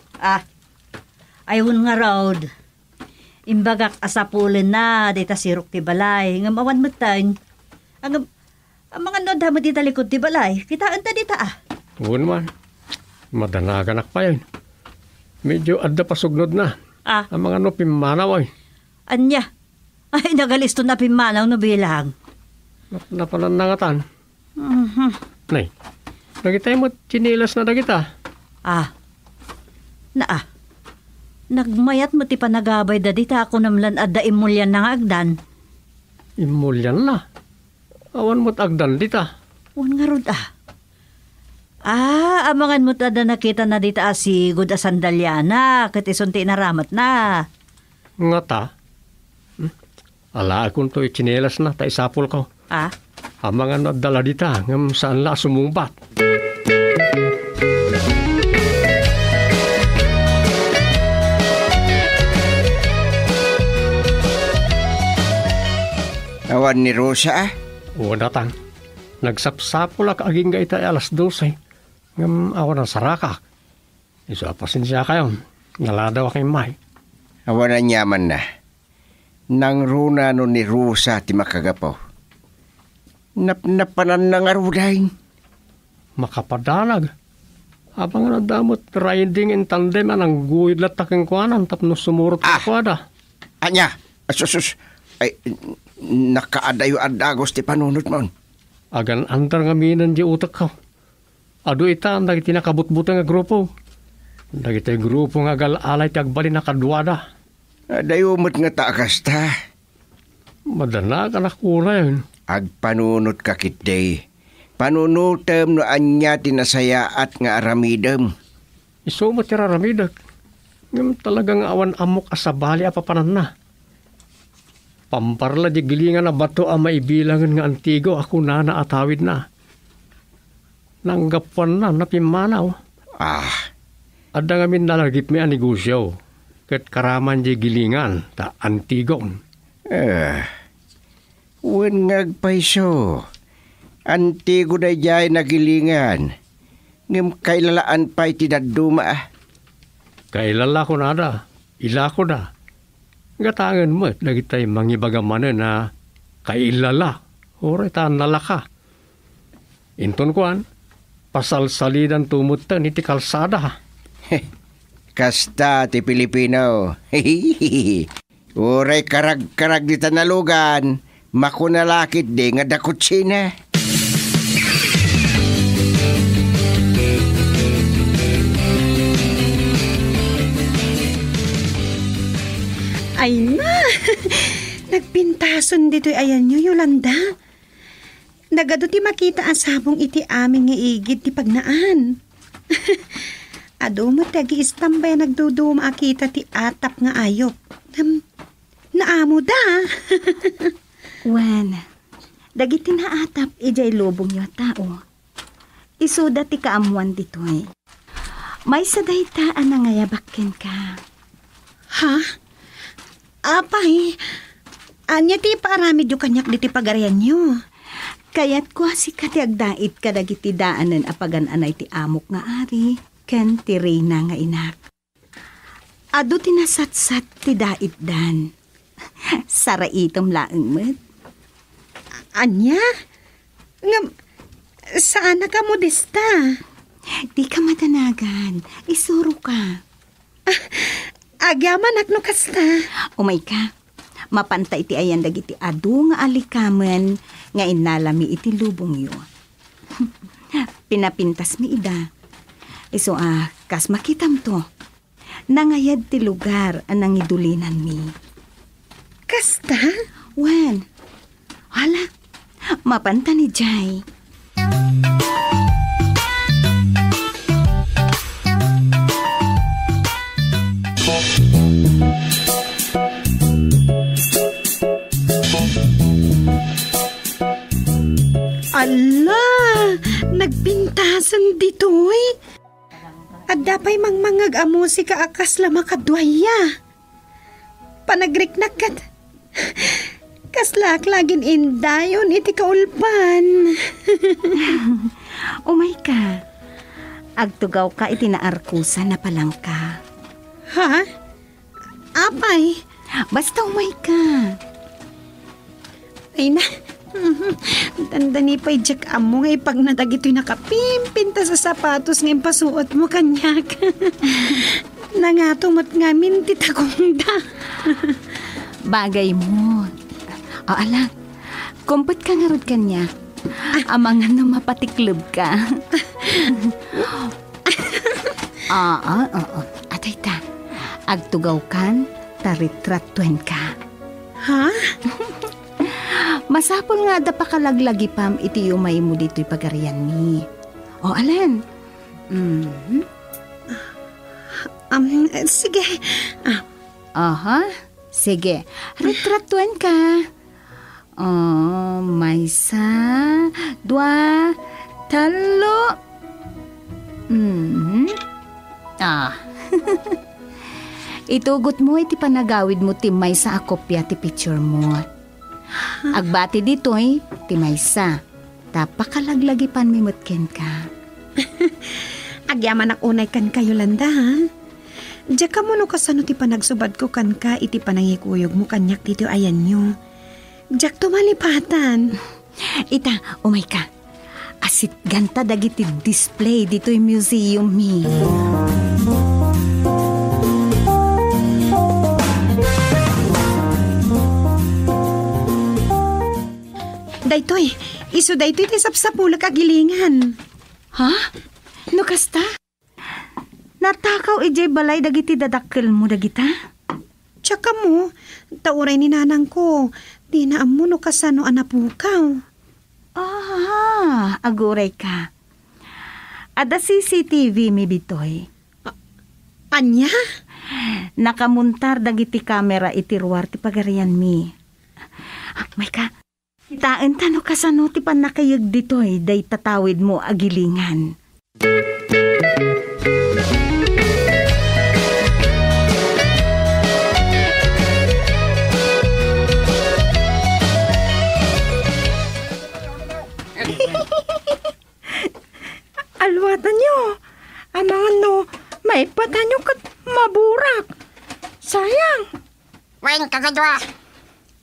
Speaker 3: Ayun nga raw. Imbagak asapulin na dita sirok ti balay. Ngam awan matan. Ang mga nod mo dita likod ti balay. Kitaan ta dita
Speaker 1: Uwan man. Madanaganak pa yun. Medyo adda pasugnod na. Ang mga no pimanaw ay.
Speaker 3: Anya? Ay, nagalisto na pimanaw no bilang.
Speaker 1: Napalanangatan. Nay, nagitay mo chinilas na dagita.
Speaker 3: Nagmayat mo ti panagabay da dita ako namlan adda imulyan ng agdan.
Speaker 1: Imulyan na? Awan mo't agdan dita.
Speaker 3: Uwan nga rod amangan mo't adda nakita na dita si Good Asandalyana kat isunti na ramat na.
Speaker 1: Nga ta? Ala akong to'y chinelas na, ta isapol ko. Amangan at dala dita, ngam saan la sumumbat.
Speaker 2: Awan ni Rosa
Speaker 1: Oo datang. Nagsapsapol ak aging gaita alas 12. Ngam awan ang sarakak. Iso pasensya kayo. Ngaladaw kay May.
Speaker 2: Awan na nyaman na. Nang runa no ni Rosa ti makagapaw. Napnapanan na nga rudahin.
Speaker 1: Makapadanag. Abang nadamot riding in tandem anang guid lataking kuanan tapno sumurot sa kwada.
Speaker 2: Anya, sus, ay, nakaadayo-adagos ti panunot mo.
Speaker 1: Agan antar nga minan di utak ko. Ado ita ang dagiti nakabutbutan nga grupo. Dagiti grupo nga galalay ti agbali nakadwada.
Speaker 2: Adayumot nga taakas ta.
Speaker 1: Madana ka nakura yun.
Speaker 2: Agpanunot ka kitday. Panunutem no anya tinasayaat nga aramidem.
Speaker 1: Iso mo tira ramidag. Ngam talagang awan amok asabali apapanan na. Pamparla di gilingan na bato ang maibilangan nga antigo ako na naatawid na. Nanggapan na napimanaw. Ada nga min nalagip mi ang negosyo. Kat karaman di gilingan ta antigon.
Speaker 2: Wen ngagpaiso. Antigo na jay nagilingan. Ngem kailalaan pa'y tinaduma.
Speaker 1: Kailala ko na da. Ila ko na. Gatangan mo, nagitay mangibagamanan na kailala. Oray taan nalaka. Inton kuan, pasalsalidan tumutan iti kalsada.
Speaker 2: Kasta ti Pilipino. Oray karag-karag di tanalugan. Makunalakit di nga dakutsina.
Speaker 4: Ay na! Nagpintason dito'y ayan nyo, Yolanda. Nagado ti makita asabong iti aming nga igid ti pagnaan. Ado mo tagi istambay nagduduma akita ti atap nga ayop. naamo da.
Speaker 7: Wan, dagiti naatap ijay lubong yo tao. Isuda ti kaamuan ditoy. May sadaytaan na ngayabakken ka.
Speaker 4: Ha? Apay, anya ti paaramid yu kanyak diti pagarian nyo.
Speaker 7: Kaya't ko si kati agdait ka dagiti daanan apagan anay ti amok nga ari, ken ti Reyna nga inak. Adu tinasatsat ti dait dan. Saraitom laeng met.
Speaker 4: Anya? Saan na ka modesta?
Speaker 7: Di ka madanagan, isuro ka.
Speaker 4: Agyaman akno kasta.
Speaker 7: Umay ka, mapantay ti ayan dagiti adu nga alikamen nga inalami iti lubong yo. Pinapintas mi ida. Iso kas makitam to. Nangayad ti lugar anang idulinan mi.
Speaker 4: Kasta?
Speaker 7: Wen, hala, mapanta ni Jai.
Speaker 4: Ala, nagpintasan ditoy. At dapay mangmangag a musika akas lama kadwaya. Panagriknak kat. Kaslaklagin indayon iti kaulpan.
Speaker 7: Umay ka, agtugaw ka iti naarkusa na palang ka.
Speaker 4: Ha? Apay?
Speaker 7: Basta umay ka.
Speaker 4: Ay na. Tandani pa'y Jack amo nga ipag nadag ito'y nakapimpinta sa sapatos ng pasuot mo kanyak. Nangatumot nga minti takongda.
Speaker 7: Bagay mo. O alang, kumput ka nga rod kanya. Amangan no mapatiklob ka. Oo. Atay ta, agtugaw kan, taritratuan ka.
Speaker 4: Ha?
Speaker 7: Masapol nga da pakalaglagi pam iti umay mo dito'y pagarian mi. O alan?
Speaker 4: Sige.
Speaker 7: Aha, sige. Retratuan ka. May isa, dua, talo. Itugot mo iti panagawid mo ti may sa akopya ti picture mo. Agbati dito'y ti may sa. Tapakalaglagipan mimutken ka.
Speaker 4: Agyaman ak unay kan kayo landa, ha? Diya ka mo no kasano ti panagsubad ko kan ka iti panangikuyog mo kanyak dito ayan nyo. Diyak tumalipatan.
Speaker 7: Ita, umay ka. Asit ganta dagiti display dito'y museum mi.
Speaker 4: Daytoy, iso daytoy ti sapsapulag agilingan.
Speaker 7: Ha? No kasta? Natakaw ijay balay dagiti dadakkel mo dagita?
Speaker 4: Tsaka mo, tauray ni nanang ko, di na amo no kasano anapukaw.
Speaker 7: Aguray ka. Ada CCTV mi bitoy.
Speaker 4: Anya?
Speaker 7: Nakamuntar dagiti kamera iti ruwar ti pagarian mi. May ka, kitaan tano kasano ti panakayag ditoy day tatawid mo agilingan.
Speaker 5: Alwatan nyo. Amangan no, may pata nyo kat maburak. Sayang.
Speaker 8: Wen, kagadwa.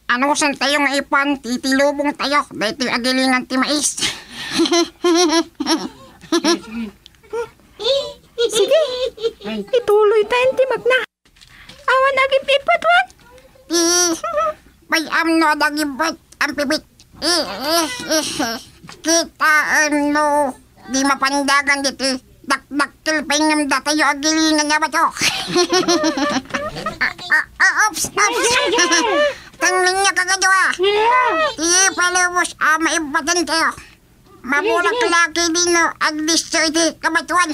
Speaker 8: Ano san tayo nga ipan, titilubong tayo. Dahil tayo agilingan ti mais.
Speaker 5: Sige, ituloy tayong timag na. Awan naging pipatwan.
Speaker 8: May amno dagibot ang pipit. Kita ano, di mapandagan dito. Dakdaktil pa yung tayo agilingan niya ba to? Oops. Tangling niya kagadwa. Di palubos, maibatan tayo. Mabulak laki din no, agdisto iti kabatuan.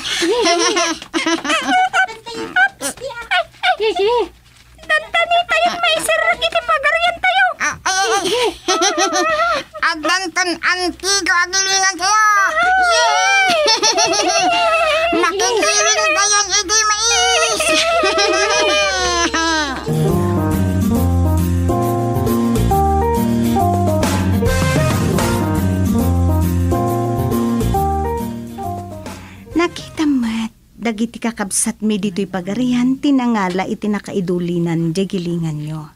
Speaker 5: Dantanita. tayong may sirag iti pagarian tayo.
Speaker 8: Adlanton antigo agilingan tayo. Yay! Makikiling dayon iti mais.
Speaker 7: Nakita mat, dagiti kakabsat mi dito'y pagarian, tinangala iti nakaidulinan, gilingan nyo.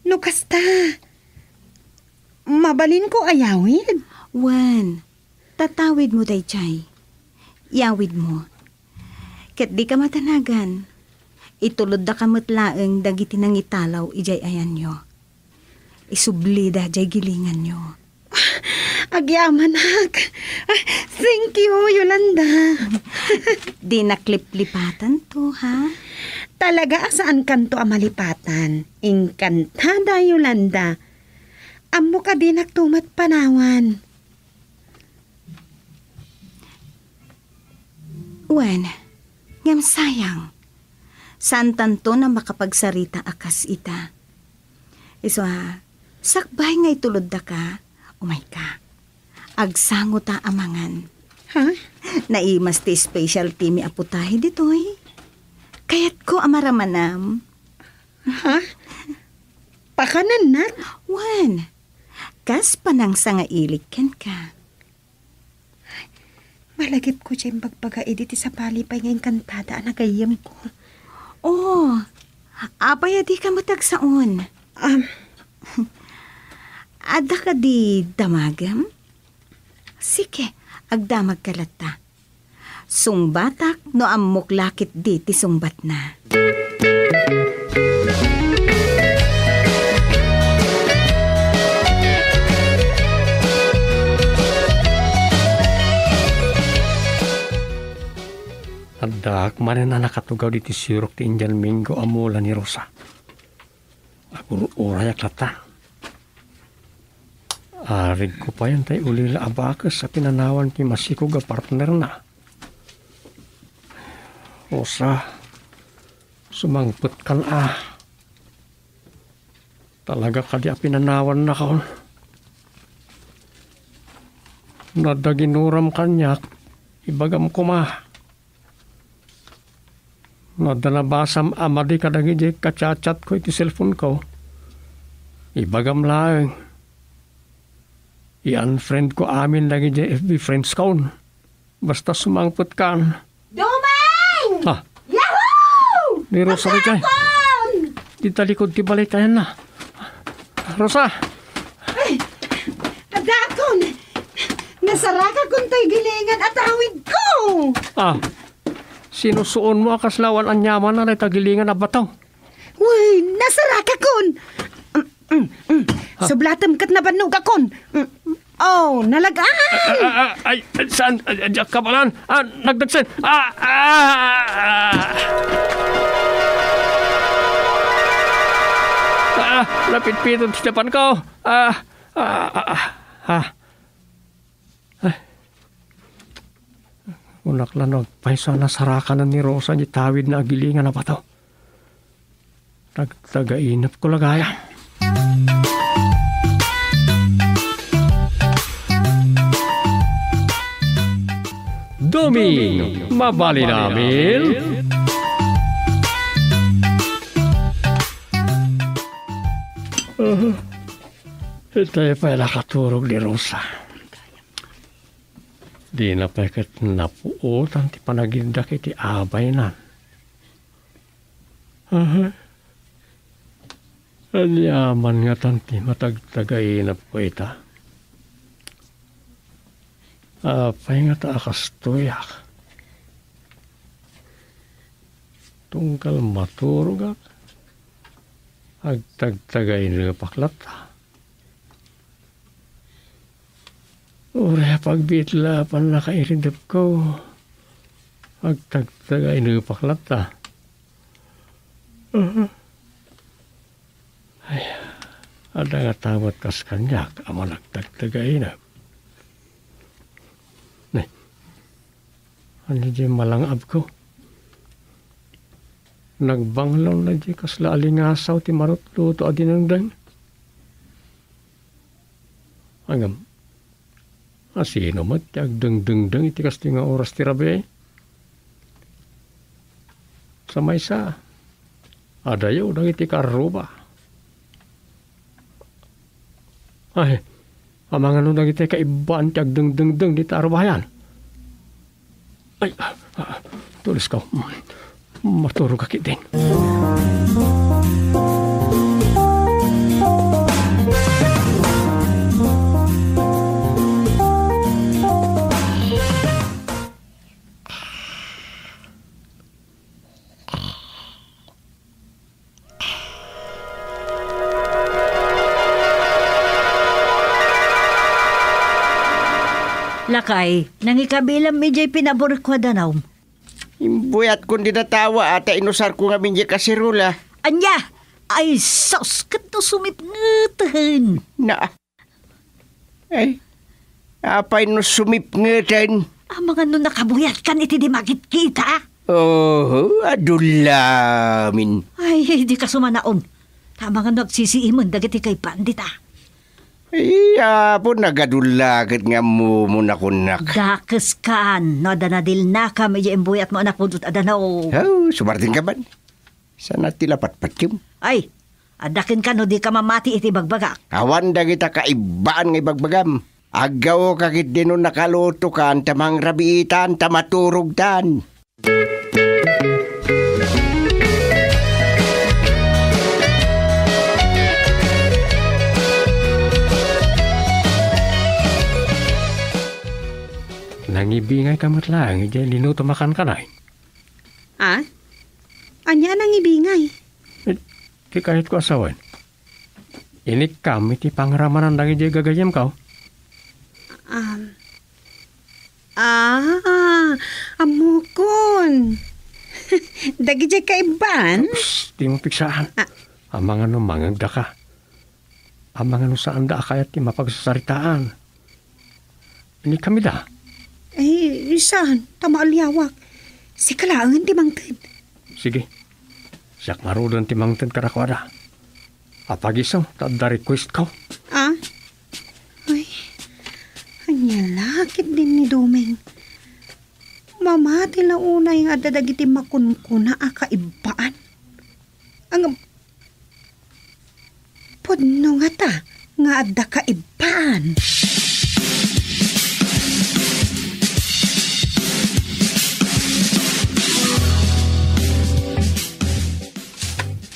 Speaker 4: No kasta, mabalin ko ayawid.
Speaker 7: Wan, tatawid mo day chay. Yawid mo. Ket di ka matanagan. Itulod da kamatlaeng dagiti nang italaw ijay ayan nyo. Isubli da jay gilingan nyo.
Speaker 4: Agyaman hak. Thank you, Yolanda.
Speaker 7: Di naklip-lipatan to, ha?
Speaker 4: Talaga asaan kanto amalipatan. Inkantada, Yolanda. Amo ka din nagtumat panawan.
Speaker 7: Wen, ngam sayang. Saan tanto na makapagsarita akas ita? Iso sakbay nga itulod da ka, umay ka. Agsango ta amangan.
Speaker 4: Ha?
Speaker 7: Naimas ti specialty mi aputahe ditoy. Kayat ko amaramanam.
Speaker 4: Ha? Pakanan na?
Speaker 7: Wan, kas panang nga iliken ka.
Speaker 4: Malagip ko dyan bagbaga editi sa palipay ngayon kantada anagayam ko.
Speaker 7: Oh, apay di ka matagsaon. Ada ka di damagam? Sige, agdamag kalata. Sungbatak no amok lakit di ti sungbat na.
Speaker 1: Adak manen na nakatugaw diti sirok ti Indian Mingo amula ni Rosa. Aguro-urayak lata. Arid ko pa yan tayo ulila abakas sa pinanawan ti masikog a partner na. Rosa, sumangput kan Talaga ka di a pinanawan na kaon. Nadaginuram kanyak, ibagam ko Nadanabasam amadi kadagi di kacachat ko iti cellphone ko. Ibagam lang. I-unfriend ko amin lagi di FB friends kaon. Basta sumangput kan.
Speaker 7: Dumang!
Speaker 1: Ha?
Speaker 7: Yahoo!
Speaker 1: Ni Rosa rin kay. Di talikod ti balik kayan na. Rosa!
Speaker 4: Ay, adakon! Nasaraka kung tayo gilingan at awid ko!
Speaker 1: Sinusuon mo akaslawan ang yaman na natagilingan na bataw.
Speaker 4: Uy, nasaraka kon! Sublatam kat na banog akon! Oh, nalagaan!
Speaker 1: Ay, saan? Diyak ka balan? Nagdagsan! Lapit-pitod si depan ko. Unak lanog, paisa na sarakanan ni Rosa ni tawid na agilingan na bataw. Tagainap ko lagaya. Domino, mabali namin. Ito ay pala katurog ni Rosa. Di na peket napuutan ti panagindak iti abay na. Anyaman nga tanti matagtagainap ko ita. Apay nga taakas tuyak. Tungkal maturugak. Agtagtagain nga paklat. Ure pagbitla pan nakairindap ko. Agtagtagain nga paklat. Ay, ada nga tawat kas kanyak ama nagtagtagain na. Ano di malangab ko? Nagbanglaw na di kasla alingasaw ti marutluto adinangdang. Angam, asino mat ti agdang-dang iti kas ti nga oras ti rabi. Sa maysa, adayaw dang iti karuba. Ay, amangan nung iti kaibaan ti agdang-dang di tarubayan. Ay, tulis ka. Maturog akit din.
Speaker 3: Lakay, nangikabilang medyo pinabor ko danaw.
Speaker 2: Imbuyat kung dinatawa ata inusar ko nga minja kasirula.
Speaker 3: Anya! Ay, sos! Kato sumipngetahan!
Speaker 2: Na. Ay, apay no sumipngeten.
Speaker 3: Ang mga nun nakabuyat kan iti di makit-kita.
Speaker 2: Oh, adulamin.
Speaker 3: Ay, di ka sumanaon. Tama nga nagsisiimon dagiti kay pandita.
Speaker 2: Iya po nagadulagat nga mo muna kunak.
Speaker 3: Dakes kan, no danadil na ka, medyo imbuyat mo anak mo dut adanaw.
Speaker 2: Oh, sumarting ka man. Sana tilapat-pat yung.
Speaker 3: Ay, adakin ka no di ka mamati iti bagbagak.
Speaker 2: Awan da kita kaibaan nga bagbagam. Agaw kakit din nun nakaluto ka, tamang rabiitan, tamaturog tan.
Speaker 1: Nangibingay ka matlang, diyan linuto makan ka na.
Speaker 4: Ah? Anya nang ibingay?
Speaker 1: Di kahit ko asawan. Ini kami ti pangramanan lagi diyan gagayam kau.
Speaker 4: Amukon. Dagi jay kaiban?
Speaker 1: Di mo piksaan. Amang ano mangagda ka. Amang ano saan da kayat ti mapagsasaritaan. Ini kami da.
Speaker 4: Eh, saan? Tama alyawak. Si kalaangan di mangtid.
Speaker 1: Sige. Siyak marudan ti mangtid karakwada. Apagisaw, tada request ko.
Speaker 4: Ah? Ay, anya lakit din ni Dumeng. Mamati na una yung adadagiti makunkuna akaibaan. Ang podno nga ta, nga adda kaibaan.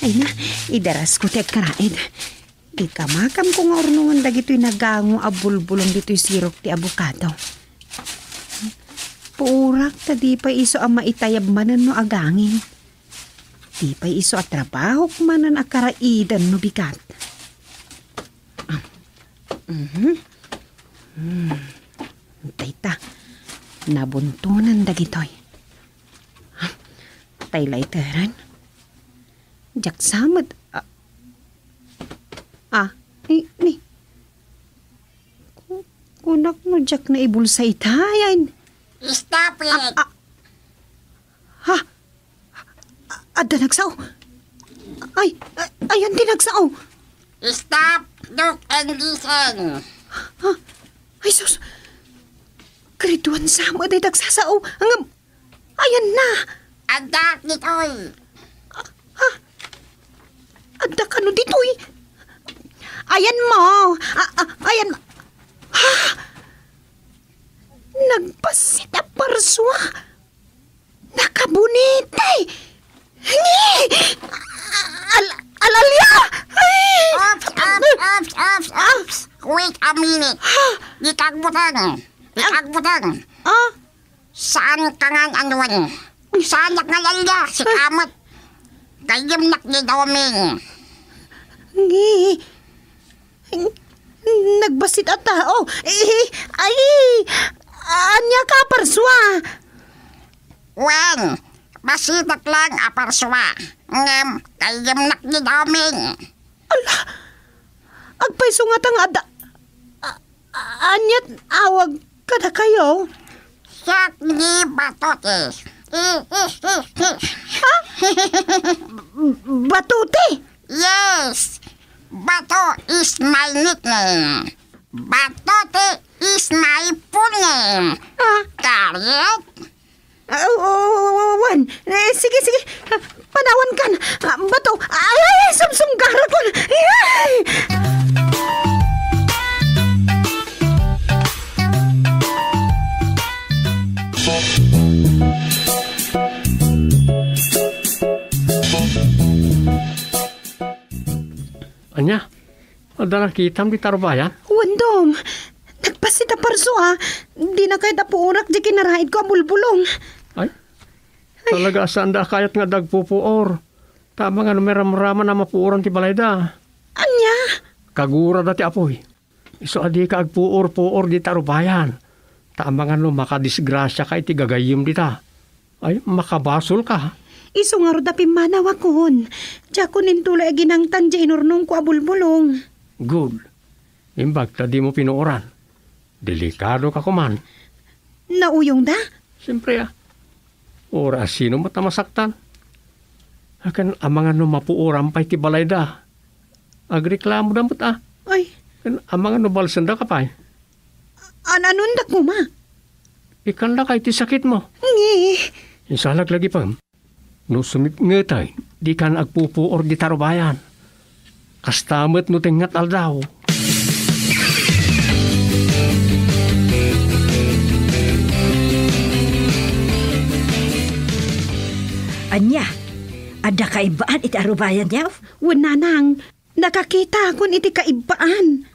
Speaker 4: Ay na, idaras ko ti agkaraid. Ikamakam ko nga ornungan dagito'y nagango abulbulong dito'y sirok ti abukado. Puurak ta di pa iso ang maitayab manan no agangin. Di pa iso at trabaho manan akaraidan no bigat. Tay ta, nabuntunan dagito'y. Tay laiteran. Jak samad. Ni. Kunak no jak na ibulsay tayan.
Speaker 8: Stop it!
Speaker 4: Ada nagsaw. Ayan din nagsaw.
Speaker 8: Stop, look, and listen.
Speaker 4: Ay sus. Grade 1 samad ay nagsasaw. Ayan na.
Speaker 8: Adak nito'y.
Speaker 4: Ada ka no dito'y. Ayan mo. Ayan. Nagpasit na parswa. Nakabunitay. Ngi! Alalya!
Speaker 8: Ops. Wait a minute. Ikagbutan. Saan ka nga anuan? Saan nga lalya si Kamat? Kayim naknidoming.
Speaker 4: Ngi. Nagbasit at tao. Anya ka parswa.
Speaker 8: Wen, basitak lang aparswa. Ngem, kayim naknidoming.
Speaker 4: Ala, agpaiso nga tang ada. Anyat awag ka na kayo.
Speaker 8: Siyak ni batotes.
Speaker 4: Batuti!
Speaker 8: Yes, Bato is my nickname. Batote is my full name. Correct?
Speaker 4: Wan, sige. Panawan kan. Bato, ay, sumsunggarat ko. Ay!
Speaker 1: Anya, ada kitam di tarbayan?
Speaker 4: Wandom, nagpasita parso Di na kahit apuurak di kinarahid ko ang bulbulong.
Speaker 1: Ay, talaga saan da kayat nga dagpupuor. Tama nga numeram-rama na mapuoran ti balayda.
Speaker 4: Anya?
Speaker 1: Kagura dati apoy. Iso adi ka agpuor-puor di tarubayan. Tama nga no makadisgrasya ka iti gagayim dita. Ay, makabasol ka.
Speaker 4: Iso nga roda pimanawakon. Diya ko nintulay ginang tanja inurnong ko abulbulong.
Speaker 1: Good. Imbag ta di mo pinuoran. Delikado ka kuman.
Speaker 4: Nauyong da?
Speaker 1: Siyempre Ora sino matamasaktan. Akan amangan no mapuoran pa iti balayda. Agreklamo damot
Speaker 4: Ay.
Speaker 1: Kan amangan no balsanda ka pa.
Speaker 4: Ananundak mo ma?
Speaker 1: Ikan na kay ti sakit mo.
Speaker 4: Ngi.
Speaker 1: Isalag lagi pa. No sumip ngetay, di kan agpupuor di tarubayan. Kastamet no tengat aldaw.
Speaker 3: Anya, ada kaibaan iti arubayan niya?
Speaker 4: Wananang, nakakita akon iti kaibaan.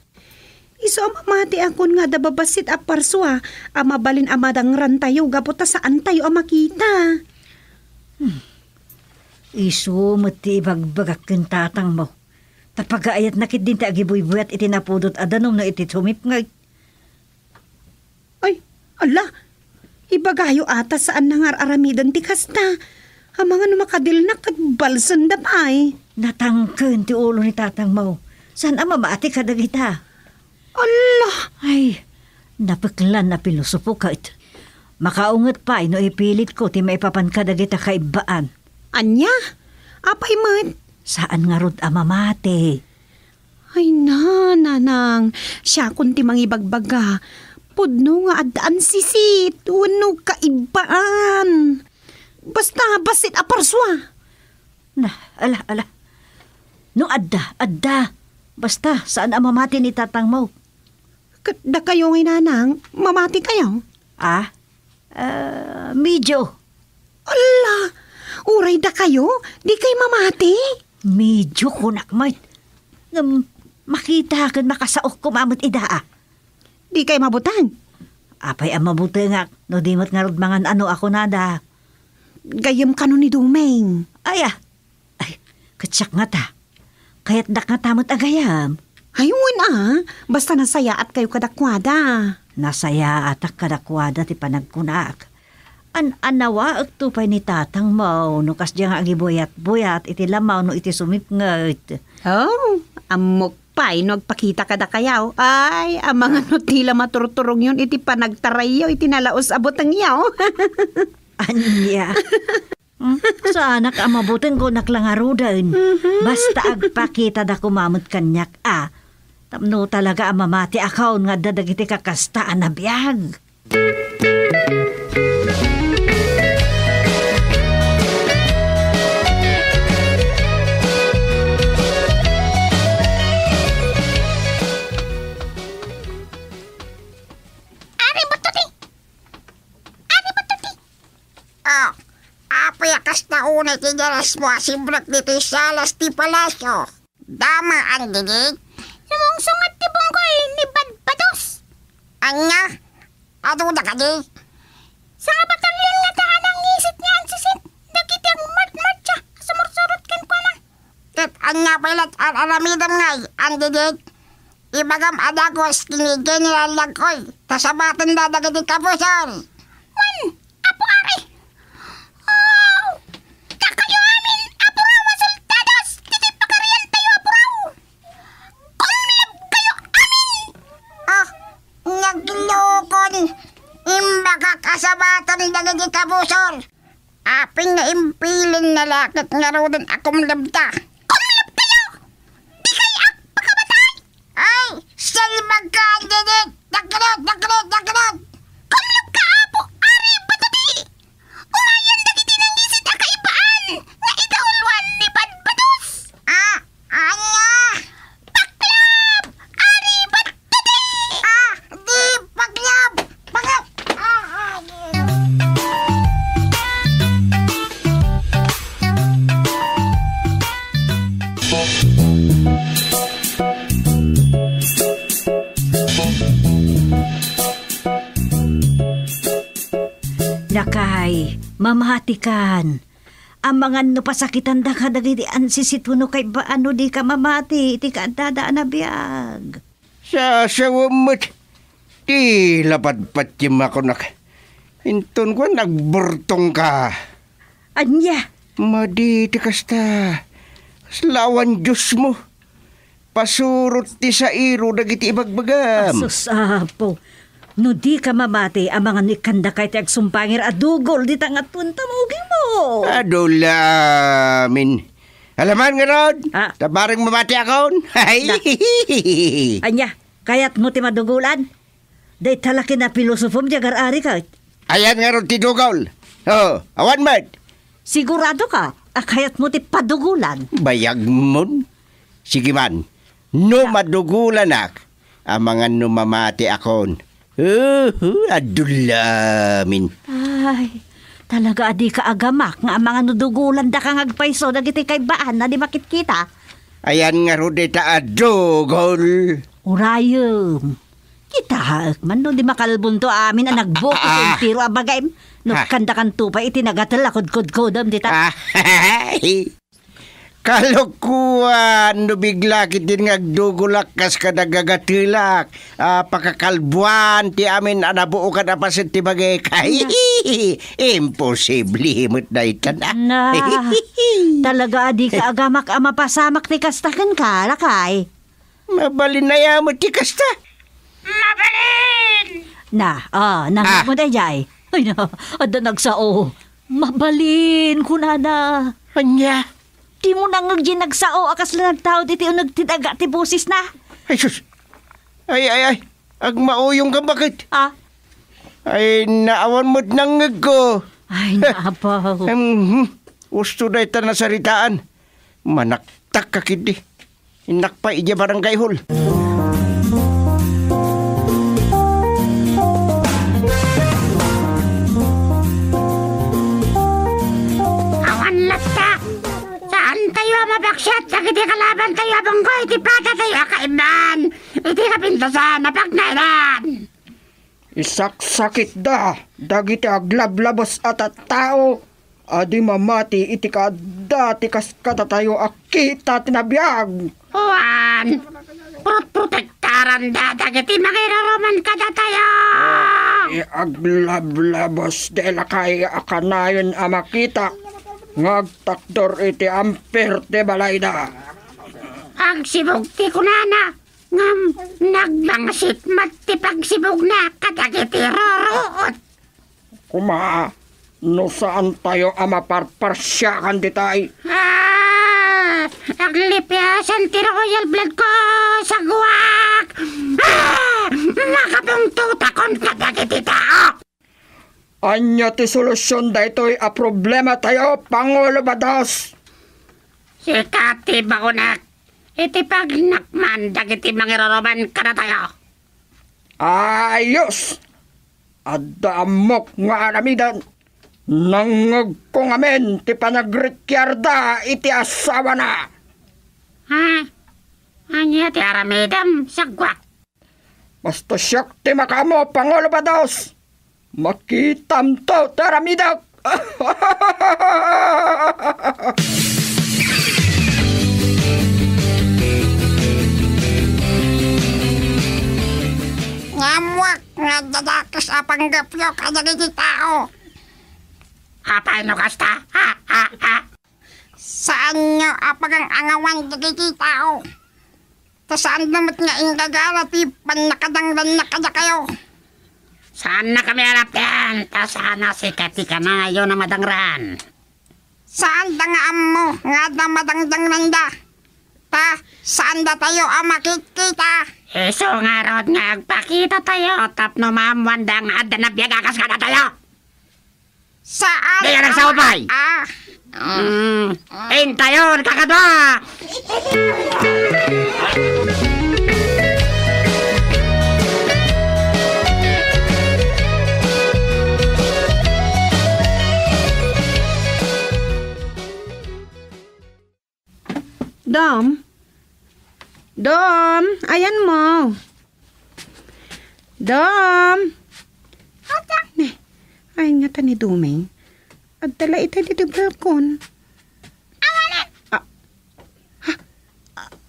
Speaker 4: Iso amamati akon nga dababasit a parswa, amabalin amadang rantayo, gaputa saan tayo amakita.
Speaker 3: Isu mati bagbagak ken tatang mo. Tapagaayat nakit din ti agibuybuat iti napudot adanom no iti sumip nga.
Speaker 4: Ay, ala, ibagayo ata saan nangararamidan ti kasta. Ang mga numakadilnak at balsan da pa'y.
Speaker 3: Natangken ti ulo ni tatang mo. Saan ama maati ka dagita?
Speaker 4: Ala,
Speaker 3: Ay, napaklan na pilosopo ka it. Makaungat pa no ipilit ko ti maipapan ka dagita kaibaan.
Speaker 4: anya, apay man.
Speaker 3: Saan nga rod amamate?
Speaker 4: Ay nanang, siya kunti mangibagbaga. Pudno nga adaan sisit, wano kaibaan. Basta basit aparswa.
Speaker 3: Na, ala. No adda. Basta, saan amamate ni tatang mo?
Speaker 4: Da kayo ngay nanang, mamati kayo.
Speaker 3: Medyo.
Speaker 4: Ala, uray da kayo, di kay mamati.
Speaker 3: Medyo kunak may. Makita kan makasaok kumamot ida.
Speaker 4: Di kay mabutang.
Speaker 3: Apay ang mabuti nga, no dimot nga rod mangan ano ako nada.
Speaker 4: Gayam ka ni Dumeng.
Speaker 3: Ay, katsak nga ta. Kaya't dak nga tamot agayam.
Speaker 4: Ayun basta nasaya at kayo kadakwada.
Speaker 3: Nasaya at kadakwada ti panagkunak. Anawa at tupay ni tatang mo, no kas diya nga agibuyat-buyat, iti lamaw no iti sumipngat.
Speaker 4: Oh, amok pa'y no agpakita kada kayaw. Ay, ang mga no tila maturturong yun, iti panagtarayaw, iti nalaos abot ang yaw.
Speaker 3: Anya. Sana ka mabuting ko naklangarudan. Basta agpakita da kumamot kanyak Tapno talaga amamati akaw nga dadagiti kakastaan na biyag.
Speaker 8: Apayakas na unay ti daras mo asimbrak dito salas ti palasyo. Dama ang dinig. Sumungsungat ti bungkoy ni Badbados. Anya? Ado na ka di? Sa nga batalyon nga taan ang isit niya ang sisit. Dakit yung mat-matcha. Sumursurot kan pa na. Ket anya pailat ang aramidam ngay ang dinig. Ibagam adagos kini General Lagkoy. Tasabatan na dagiti kapusol. Apo ari. Naglokon, imbaga kasabatan dagiti kabusol. Aping na impiling na lakit nga raw din akong labda. Kumlab kayo! Di kayo pakamatay! Ay! Salmag ka, Didit! Dakrot! Kumlab ka, Apo! Ari, batati! Urayan na kitinangisit ang kaibaan nga ikahulwan ni Badbados! Anya! Paklab! Ari, batati! Di paklab! Paklab!
Speaker 3: Nakay, mamatikan. Ang mga no pasakitan da ka dagiti ansisituno kay ba ano di ka mamati, iti ka dadaan na biyag.
Speaker 2: Sa sawamot, di lapad-pat yung ako Hinton ko, nagburtong ka.
Speaker 3: Anya?
Speaker 2: Madi, kasta. Slawan Diyos mo. Pasurot ti sa iro, dagiti ibagbagam.
Speaker 3: Asus, Apo. No di ka mamati, ang mga nikanda kay ti agsumpangir adugol, di tangat punta mo mo.
Speaker 2: Adulamin. Alaman nga ron, tabaring mamati akon.
Speaker 3: Anya, kayat mo ti madugulan? Day talaki na pilosofom di agar-ari ka.
Speaker 2: Ayan nga ron ti dugol. Awan man.
Speaker 3: Sigurado ka, kayat mo ti padugulan.
Speaker 2: Bayag mo. Sige man, no madugulan ak, ang mga numamati akon. Adulamin.
Speaker 3: Ay, talaga adi ka agamak nga ang mga nudugulan da kang agpaiso dagiti kay baan na di makit-kita.
Speaker 2: Ayan nga ron ta adugol.
Speaker 3: Urayom. Kita, man no di makalbunto amin na nagbukot yung tiro abagay. No kanda kan tupay iti nagatalakod-kod-kodam dita.
Speaker 2: Kalukuan, no bigla kitin ngagdugulak kas kadagagatilak. Pakakalbuan, ti amin anabuo ka na pasit ti bagay kay. Imposible himot na itan.
Speaker 3: Na, talaga adi ka agamak ang mapasamak ti kastakan ka, lakay.
Speaker 2: Mabalin na yamot ti kasta.
Speaker 8: Mabalin!
Speaker 3: Nangit mo na jay. Ay na, ada nagsao. Mabalin, kunana.
Speaker 2: Anya?
Speaker 3: Di mo nang nagsao, akas lang nagtao, di nagtitaga, ti busis na.
Speaker 2: Ay, sus. Ay. Agmauyong ka bakit? Ay, naawan mo't nangag ko.
Speaker 3: Ay, naapaw.
Speaker 2: Gusto na ita na saritaan. Manaktak ka kidi. Inakpa ija barangay hall.
Speaker 8: Mabaksat, sakiti kalaban tayo abanggo, iti plata tayo kaiban, iti kapintasan, napagnailan.
Speaker 5: Isak-sakit da, dagiti aglablabos at tao, adi mamati iti kadati kas katatayo akita tinabiyag.
Speaker 8: Juan, protektaran da, dagiti makiraroman katatayo.
Speaker 5: Aglablabos de lakay akanayon amakita. Ngagtakdor iti amper te balayda.
Speaker 8: Agsibog ti kunana, ngam nagbangsit mat ti pagsibog na kadagiti roroot.
Speaker 5: Kuma, no saan tayo amaparparsyakan di tay?
Speaker 8: Naglipiasan ti royal blood ko sa guwak. Nakapungtutakon kadagiti tao.
Speaker 5: Anya ti solusyon da ito'y a problema tayo, Pangulo Bados.
Speaker 8: Sikati bagunak, iti pagnakman, dagiti mangiroroman ka na tayo.
Speaker 5: Ayos! Adamok nga aramidan, nangag kong amen, ti panagrikyarda, iti asawa na.
Speaker 8: Anya ti aramidam, sagwak.
Speaker 5: Basta siyak ti makamo, Pangulo Bados. Makitam to, taramidak!
Speaker 8: Ngamwak nga dadakas apanggapyo kadagiti tao. Apay no kasta? Saan nyo apagang angawan dagiti tao? Ta saan namat nga ingagala ti panakadanglan na kada kayo? Saan na kami harap yan? Sana si Kati ka na ngayon na madangran. Saan da nga mo? Nga da madangdang nanda. Saan da tayo ang makikita? Iso nga rod nga agpakita tayo. Tapno ma'am, wanda nga da nabiyagakas ka na tayo. Saan? Di ka nagsawapay. Tayo, kakadwa.
Speaker 4: Dom, ayan mo. Dom. Ne, ay nga ta ni Duming. At dala ita dito balkon.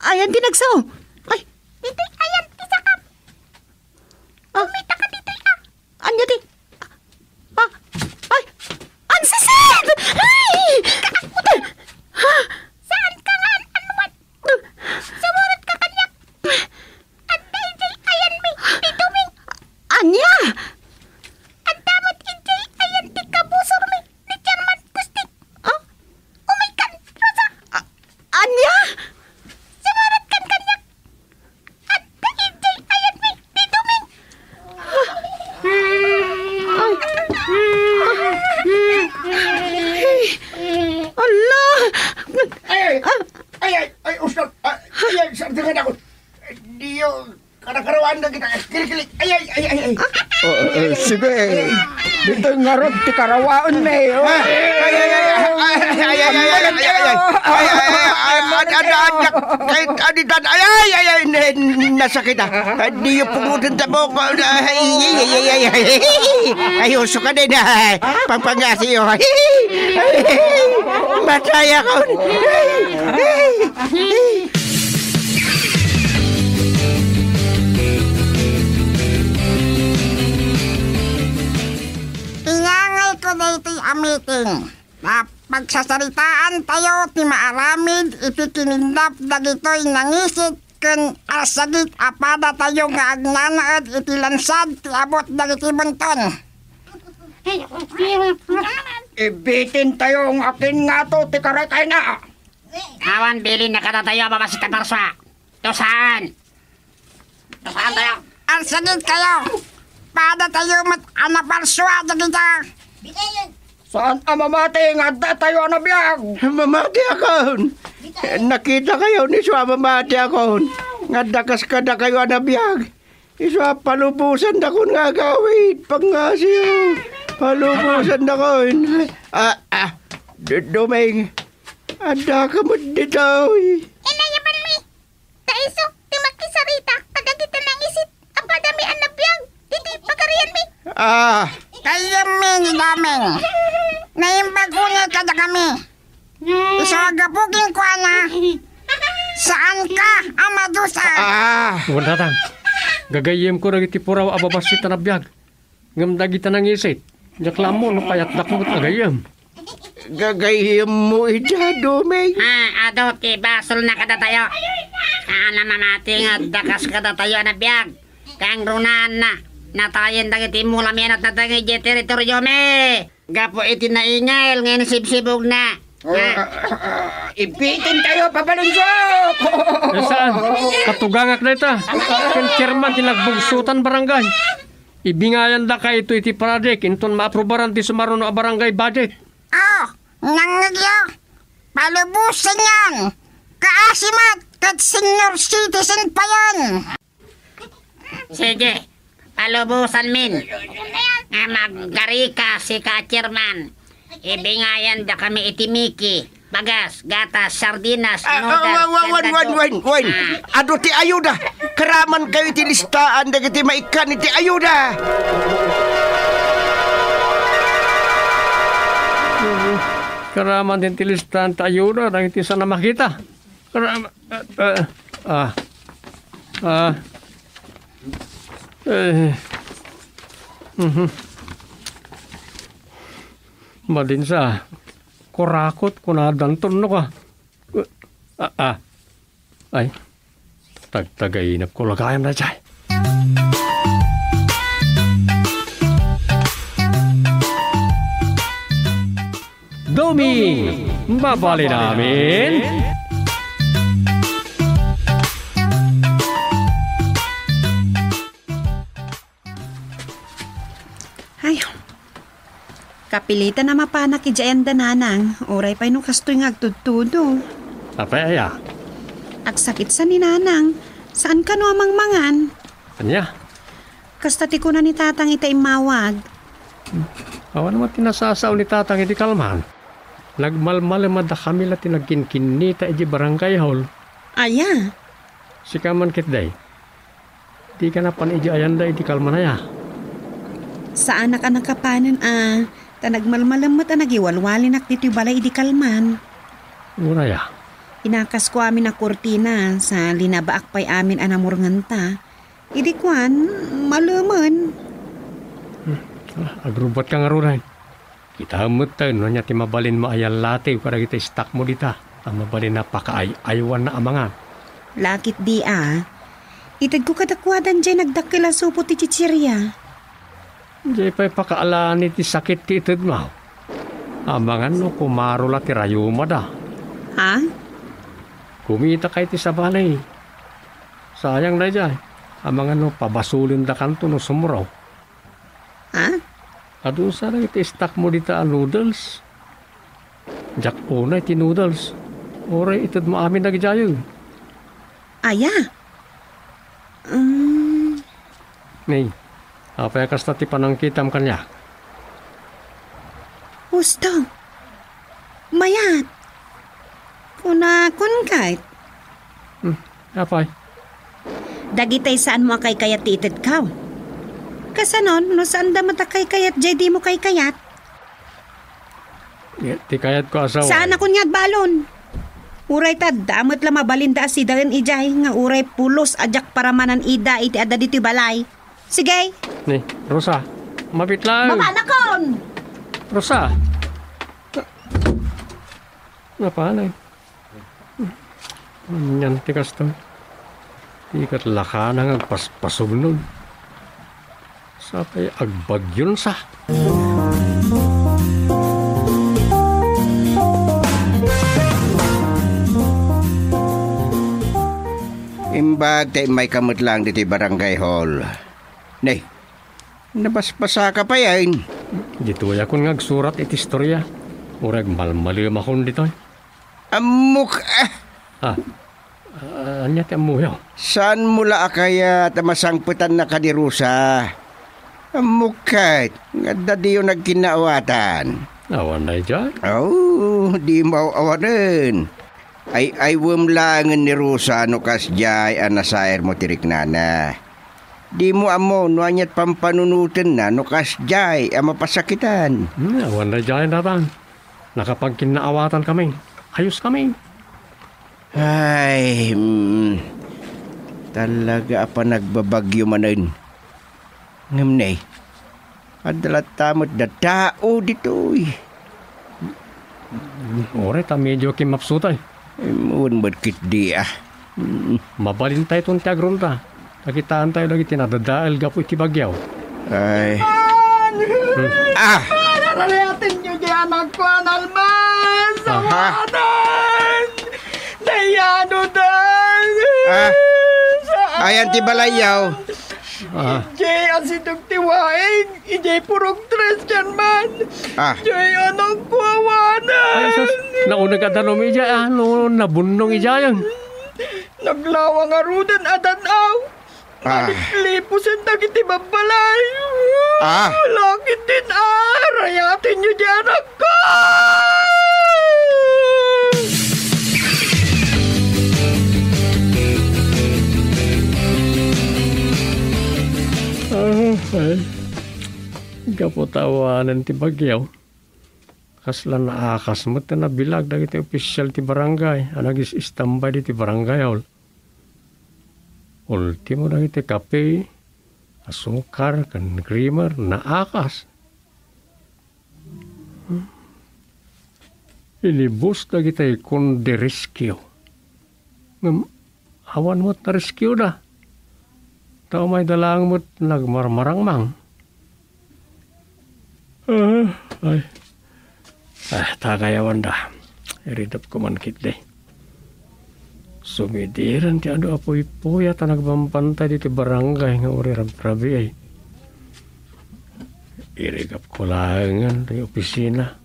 Speaker 4: Ayan tinagsaw. Ay,
Speaker 8: Dito, ayan, tisakap. Umita ka dito,
Speaker 4: anya di. Ay, ansisid! Ay! Puta!
Speaker 8: Saan ka nga, anuman? Sumurat ka kanyak. At dahil ayan, may dito, may.
Speaker 4: Anya!
Speaker 8: At damat injay, ayan, di kabusor, may. Ni Chairman Kustik. Umikan, Rosa.
Speaker 4: Anya!
Speaker 8: Sumurat kan kanyak. At dahil ayan, may. Dito, may.
Speaker 4: Allah!
Speaker 2: Ay, Ustad. Ay, sardigan ako. Diyo, karakarawan na kita. Kili. Ay.
Speaker 5: Sige, dito ngarot ti karawaan me.
Speaker 2: Ay, nasakit ah. Diyo pumutin sa buko. Ay, uso ka din ah. Pampangasi yun. Matay ako.
Speaker 8: Ingangay ko na ito'y meeting. Na pagsasalitaan tayo, ti maaramid, iti kinindap na gito'y nangisit, kun asagit apada tayo nga agnanaad, iti lansad, ti abot na iti bunton.
Speaker 5: Ibitin tayo ang akin nga to, ti karatay na.
Speaker 8: Awan, bilin na kada tayo, babasita parswa. To saan? To saan tayo? Asagit kayo. Pada tayo mat anaparswa na kita.
Speaker 5: Saan ang mamati nga da tayo na biyag?
Speaker 2: Mamati ako. Nakita kayo ni Swa mamati ako. Nga dakas ka na kayo anabiyag. Iswa palubusan na ko nga gawin. Pangasiyo. Palubusan na ko. Dumeng. Ada ka mo dito.
Speaker 8: Inayaban mi. Kaiso, ti makisarita. Kadagita ng isit. Apa dami anabiyag. Diti pagarian mi. Kaya mi ni daming. Naimbagunya kada kami. Isagapukin ko na. Saan ka, Amadusa?
Speaker 1: Wandatang, gagayem ko na iti puraw ababasit na biyag. Ngam dagita ng isit. Yaklamo no payat dakmot agayem.
Speaker 2: Gagayem mo ita, Dumeng.
Speaker 8: Ado, ti basol na kada tayo. Sana mamati nga dakas kada tayo na biyag. Kang runan na. Natayin dagiti mula mianat na tangi di teritoryo me. Gapo iti naingal ngayon sibsibog na.
Speaker 5: Ibitin tayo, papalunsok!
Speaker 1: Saan? Katugangak na ita. Kan chairman tinagbugsutan barangay. Ibingayan da ka ito iti project. Inton maaprobaran ti sumaruno a barangay budget.
Speaker 8: Nangagyo. Palubusan yan. Kaasimat kat senior citizen pa yan. Sige. Palubusan min. Nga maggarika si ka-chairman. Ibingayan da kami itimiki. Bagas, gatas, sardinas, noodles,
Speaker 2: Wan. Ado ti ayuda. Karaman kayo ti listaan dagiti maikan iti ayuda.
Speaker 1: Karaman din tilistan tayo na nang iti sana makita. Karaman. Madinsa. Kurakot kunadanton no ka. Ay. Tagtagainap ko lagayan na dyan. Doming, babali namin.
Speaker 4: Ay, kapilitan na mapanak ijayan dananang. Oray pa nung kastoy nga agtudtudo.
Speaker 1: Apay aya,
Speaker 4: Agsakit sa ni nanang. Saan ka no amang mangan?
Speaker 1: kanya.
Speaker 4: Kastati ko na ni tatang itay mawag.
Speaker 1: Awan naman tinasasaw ni tatang iti kalman. Nagmalmalamad kami la tinagkinkinita iti barangay hall.
Speaker 4: Aya,
Speaker 1: Si kaman kitday. Di ka na pan iti ayanda iti kalman aya.
Speaker 4: saan ka nakapanan tanagmalmalamot nagiwalwalin ak dito balay di kalman.
Speaker 1: Uraya.
Speaker 4: Inakas ko amin na kurtina sa linabaak pa'y amin anamurnganta. Idi kwan, maluman.
Speaker 1: Agrubat ka nga ruray. Kita amot tayo, no niya ti mabalin maayal lati, para kita istak mo dita. Ang mabalin na pakaaywan na amangan.
Speaker 4: Lakit di Itad ko kadakwadan dyan nagdakila supot ti chichirya.
Speaker 1: Di pa'y pakaalaan iti sakit ti itad mo. Amangan no, kumarula ti rayuma da.
Speaker 4: Ha?
Speaker 1: Kumita kay ti sa balay. Sayang na dyan. Amangan no, pabasulin da kanto no sumuraw.
Speaker 4: Ha?
Speaker 1: Adun sa rin iti istak mo dita ang noodles. Jak una iti noodles. Oray itad mo amin nagjayo.
Speaker 4: Aya.
Speaker 1: Nay, apay kasta ti panangkitam kanya.
Speaker 4: Gusto. Mayat. Kuna kahit.
Speaker 1: Apay.
Speaker 4: Dagitay saan mo kay kayat ti itad kaw. Kasanon, no saan da matakay kayat jay di mo kay kayat.
Speaker 1: Ti kayat ko asawa.
Speaker 4: Saan ako niyag balon? Uray tad, damot la mabalinda si dagan ijay nga uray pulos ajak paramanan ida iti adda dito balay. Sige.
Speaker 1: Ni, Rosa, mabit lang.
Speaker 4: Mamanakon!
Speaker 1: Rosa. Napanay. Yan tikas to. Ikat laka nang agpaspasog nun. Sapay agbagyon sa.
Speaker 2: Imbag tayo may kamot lang dito barangay hall. Nay, nabaspasa ka pa yan.
Speaker 1: Dito ay akong ngagsurat iti istorya. Urag malmalim akong dito.
Speaker 2: Amok
Speaker 1: Anya ti amuyaw.
Speaker 2: Saan mula kaya tamasangputan na kadirusa? Amukait, nga dadiyo nagkinaawatan.
Speaker 1: Awan na dyan.
Speaker 2: Oh, di mauawanan. Ay wumlangan ni Rosa no kasjay anasair mo tirik nana. Di mo amo no anyat pampanunutan na no kasjay mapasakitan.
Speaker 1: Awan na dyan natang. Nakapagkinaawatan kami. Ayos kami.
Speaker 2: Ay, talaga apa nagbabagyo manin. Ngamnay, adalat tamot da tao dito'y.
Speaker 1: Ore, ta medyo kimapsutay.
Speaker 2: Muwan badkit di
Speaker 1: Mabalin tayo itong tiagron ta. Nakitaan tayo lagi tinadadaal gapo iti bagyaw.
Speaker 2: Ay.
Speaker 5: Naralayatin nyo diyan ako, Analman! Sawanan! Dayano dan!
Speaker 2: Ayan ti balayaw.
Speaker 5: Ijay asidog tiwaing! Ijay purong tres dyan man! Ijay anong kuwawanan!
Speaker 1: Ay, sus, naunag adanom ija, nabunong ija yan.
Speaker 5: Naglawang arudan adanaw! Lipusin na kiti babalay! Lakit din rayatin nyo dyan ako!
Speaker 1: Ay, kaputawanan ti bagyaw. Kasla naakas mo na bilag na iti opisyal ti barangay. Anagis istambay di ti barangay hall. Ultimo na iti kape, asukar, kan creamer, naakas. Inibus na kita ikon de rescue. Awan mo't na rescue na. Tao may dalang mo't nagmarmarang mang. Ay, Takayawan da. Iridap ko man kitday. Sumidiran ti ano apoy-poy at nagbampantay dito barangay nga uri rabi ay. Irigap ko langan di opisina.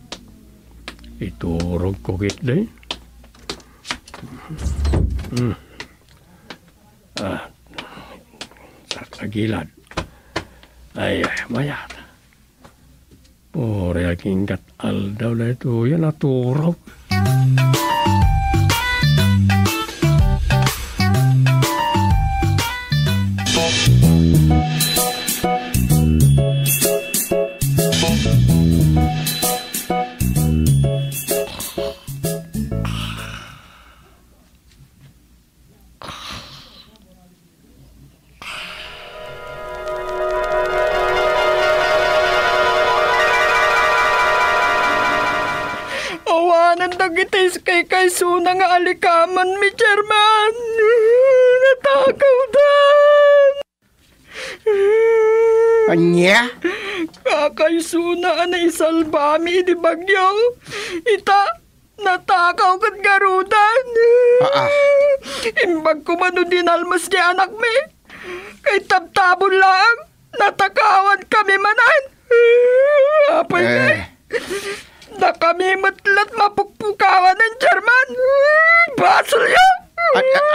Speaker 1: Iturog ko kitday. Sa kagilad. Ay, mayat. Uri aking katal daw na ito. Yan naturog.
Speaker 5: Nagitis kay suna nga alikaman mi, Chairman. Natakaw dan.
Speaker 2: Anya?
Speaker 5: Kakay suna na isalba mi di bagyo. Ita, natakaw kat garudan. Imbag ko man dinalmas di anak mi. Kay tabtabon lang, natakawan kami manan. Apay na kami matlat mapukpukawan ng German. Basol yun!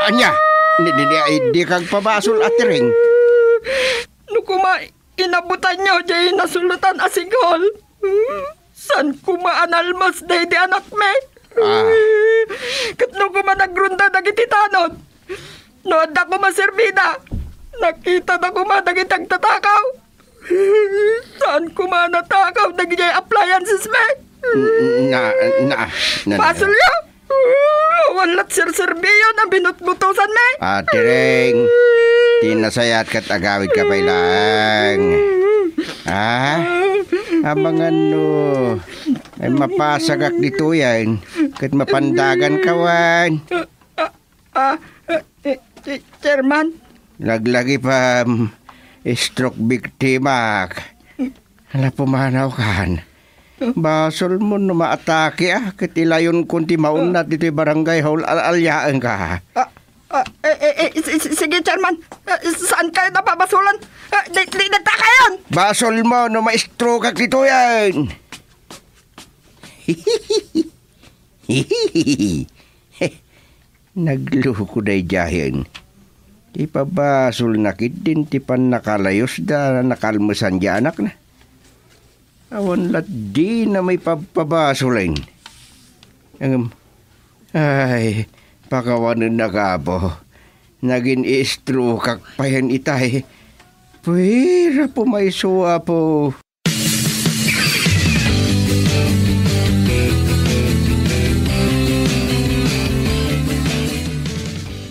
Speaker 2: Anya? Di kag pabasol at ring.
Speaker 5: Nukuma, inabutan niyo dyan nasulutan asigol. San kuma analmas day di anak me? Kat nukuma nagrunda dagiti tanod. Nood ako maserbida. Nakita na kuma dagitang tatakaw. Saan kuma natakaw dagiti appliances me? Basol yun! Walat sir-serbiyon ang binutbutusan me!
Speaker 2: Ring, tinasayat kat agawid ka pa lang. Abangan no, ay mapasagak dito yan, kat mapandagan kawan.
Speaker 5: Chairman?
Speaker 2: Laglagi pa, stroke biktima. Hala pumanaw kan. Basol mo na maatake katilayon kunti maunat dito barangay hall alyaan ka.
Speaker 5: Sige, Chairman. Saan kayo napabasulan? Di nagtakayan!
Speaker 2: Basol mo na ma-stroke kag dito yan. Nagluko day jahin. Di pa basol nakit din ti pan nakalayos da nakalmusan di anak na. Awan lat di na may papabasolin. Ay, pakawanan na ka po. Naging istro kakpayan itay. Pwera po may suwa po.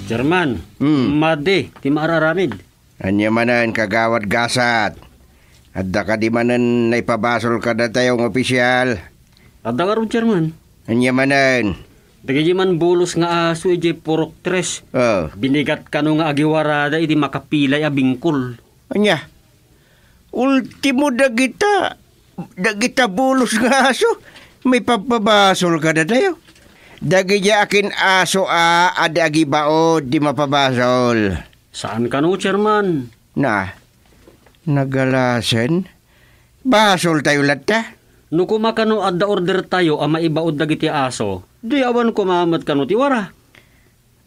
Speaker 9: Chairman, madi, ti maararamid.
Speaker 2: Anya manan kagawad gasat. Adda ka di manan naipabasol ka na tayong opisyal.
Speaker 9: Adda ka ron, Chairman.
Speaker 2: Anya manan.
Speaker 9: Dagi man bulos nga aso ije purok tres. Binigat ka no nga agiwarada iti makapilay a bingkol.
Speaker 2: Anya, ultimo dagita bulos nga aso. May papabasol ka na tayo. Dagi akin aso adagi baod di mapabasol.
Speaker 9: Saan ka no, Chairman?
Speaker 2: Nagalasen? Basol tayo latta?
Speaker 9: No kumakano adda order tayo ang maibaod dagiti aso, di awan kumamat kano ti wara.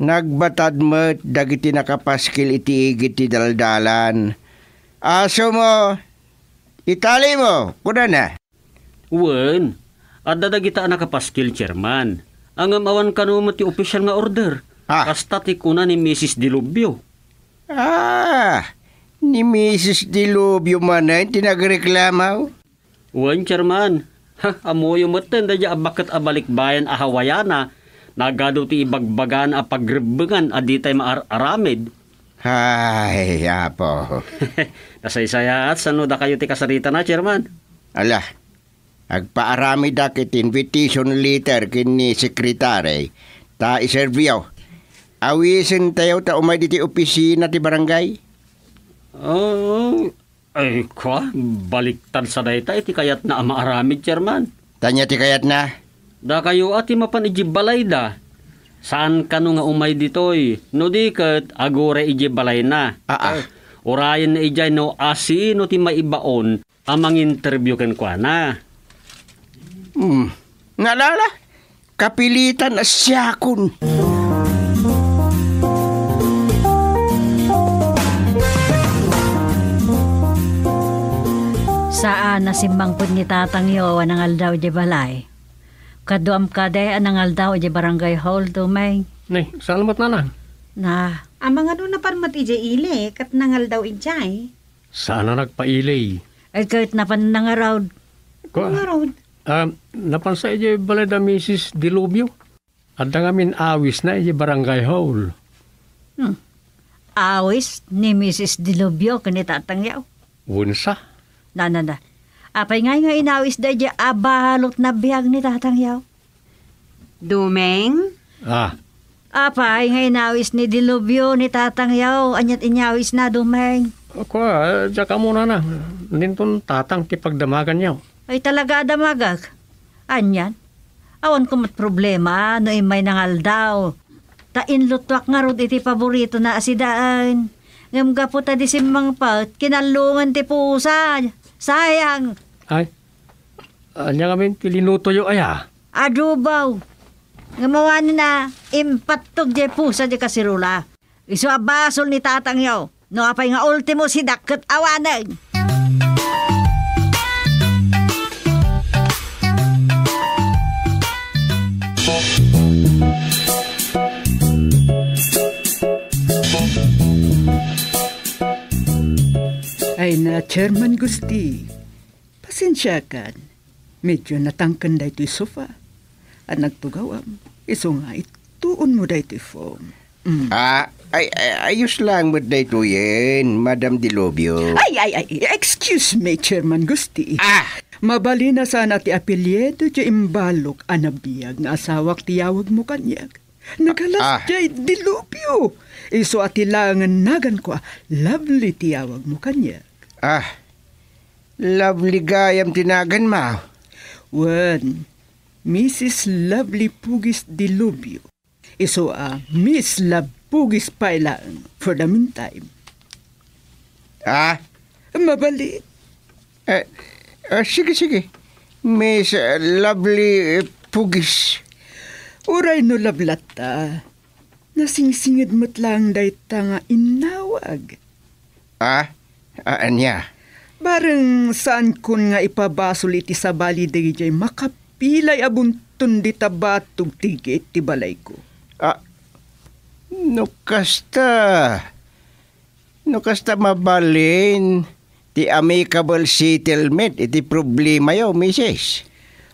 Speaker 2: Nagbatad mo't dagiti nakapaskil iti igit ti daldalan. Aso mo, itali mo, kuna na.
Speaker 9: Wen, adda dagita nakapaskil, Chairman. Ang amawan kano mo ti opisyal nga order. Kasta ti kuna ni Mrs. Dilubyo.
Speaker 2: Ni Mrs. Dilubyo man na tinagreklamaw.
Speaker 9: Wen, Chairman. Amoyo maten da bakit abalikbayan a Hawaiana. Nagado ti ibagbagan a pagrebengan aditay maaramid.
Speaker 2: Ay, apo.
Speaker 9: Nasaysayat sano da kayo ti kasarita na, Chairman?
Speaker 2: Ala, agpaaramid dakit invitation letter kini sekretary. Ta iservyo. Awisin tayo ta umay diti opisina ti barangay.
Speaker 9: Ay, baliktad sa dayta iti kayat na maaramid, Chairman.
Speaker 2: Tanya ti kayat na?
Speaker 9: Da kayo ati mapan iji balay da. Saan ka no nga umay ditoy? No di kat agore iji balay na. Urayan na ijay no asi no ti maibaon amang interview ken kwa na.
Speaker 2: Nalala, kapilitan na siya kun.
Speaker 3: Saan na simbangpod ni Tatang Yo anangal daw di balay? Kaduam kaday anangal daw di barangay hall dumay.
Speaker 1: Nay, salamat na lang.
Speaker 3: Na,
Speaker 4: Amang ano na parmat ije ile, kat nangal daw ijay.
Speaker 1: Sana nagpailay.
Speaker 3: ay kahit napanangaraw.
Speaker 4: Mga road.
Speaker 1: Napansa ije balay da Mrs. Dilubyo. At ngamin awis na ije barangay hall.
Speaker 3: Awis ni Mrs. Dilubyo kani Tatang Yo.
Speaker 1: Unsa?
Speaker 3: Na. Apay nga inawis da ije abalot na biyag ni Tatang Yo.
Speaker 4: Dumeng?
Speaker 3: Apay nga inawis ni Dilubyo ni Tatang Yo. Anyat inyawis na dumeng.
Speaker 1: Ako, diya ka muna na. Nintong tatang tipagdamagan niyaw.
Speaker 3: Ay talaga damagag. Anyan? Awan ko mat problema, no may nangal daw. Tainlutwak nga rod iti paborito na asidaan. Ngamga po ta di simang pat, kinalungan ti pusa. Sayang.
Speaker 1: Ay, anya kami tilinuto yo aya.
Speaker 3: Adubaw. Ngamawan na impatog di pusa di kasirula. Isu abasol ni Tatang Yo. No apay nga ultimo si dakket awanan.
Speaker 5: Ay na, Chairman Gusti. Pasensya kan. Medyo natangkan da ito'y sofa. At nagtugawam. Iso nga ituon mo da ito'y foam.
Speaker 2: Ayos lang mo na ito yan, Madam Dilobio.
Speaker 5: Ay, excuse me, Chairman Gusti. Mabali na sana ti apelyedo di imbalok anabiyag nga asawak tiyawag mo kanyag. Nagalas jay Dilobio. Iso at ilangan nagan ko, lovely tiyawag mo kanyag.
Speaker 2: Lovely gayam tinagan ma.
Speaker 5: One, Mrs. Lovely Pugis Dilobio. Iso Miss Love Pugis Pailang for the meantime. Mabali.
Speaker 2: Sige. Miss Lovely Pugis.
Speaker 5: Uray no lablata. Nasingsingid mo't lang day nga inawag.
Speaker 2: Anya?
Speaker 5: Bareng saan kun nga ipabasol iti sa bali dayjay makapilay abuntun di tabatog tigit ti balay ko.
Speaker 2: No kasta mabalin ti amicable settlement iti problema yo, Mrs.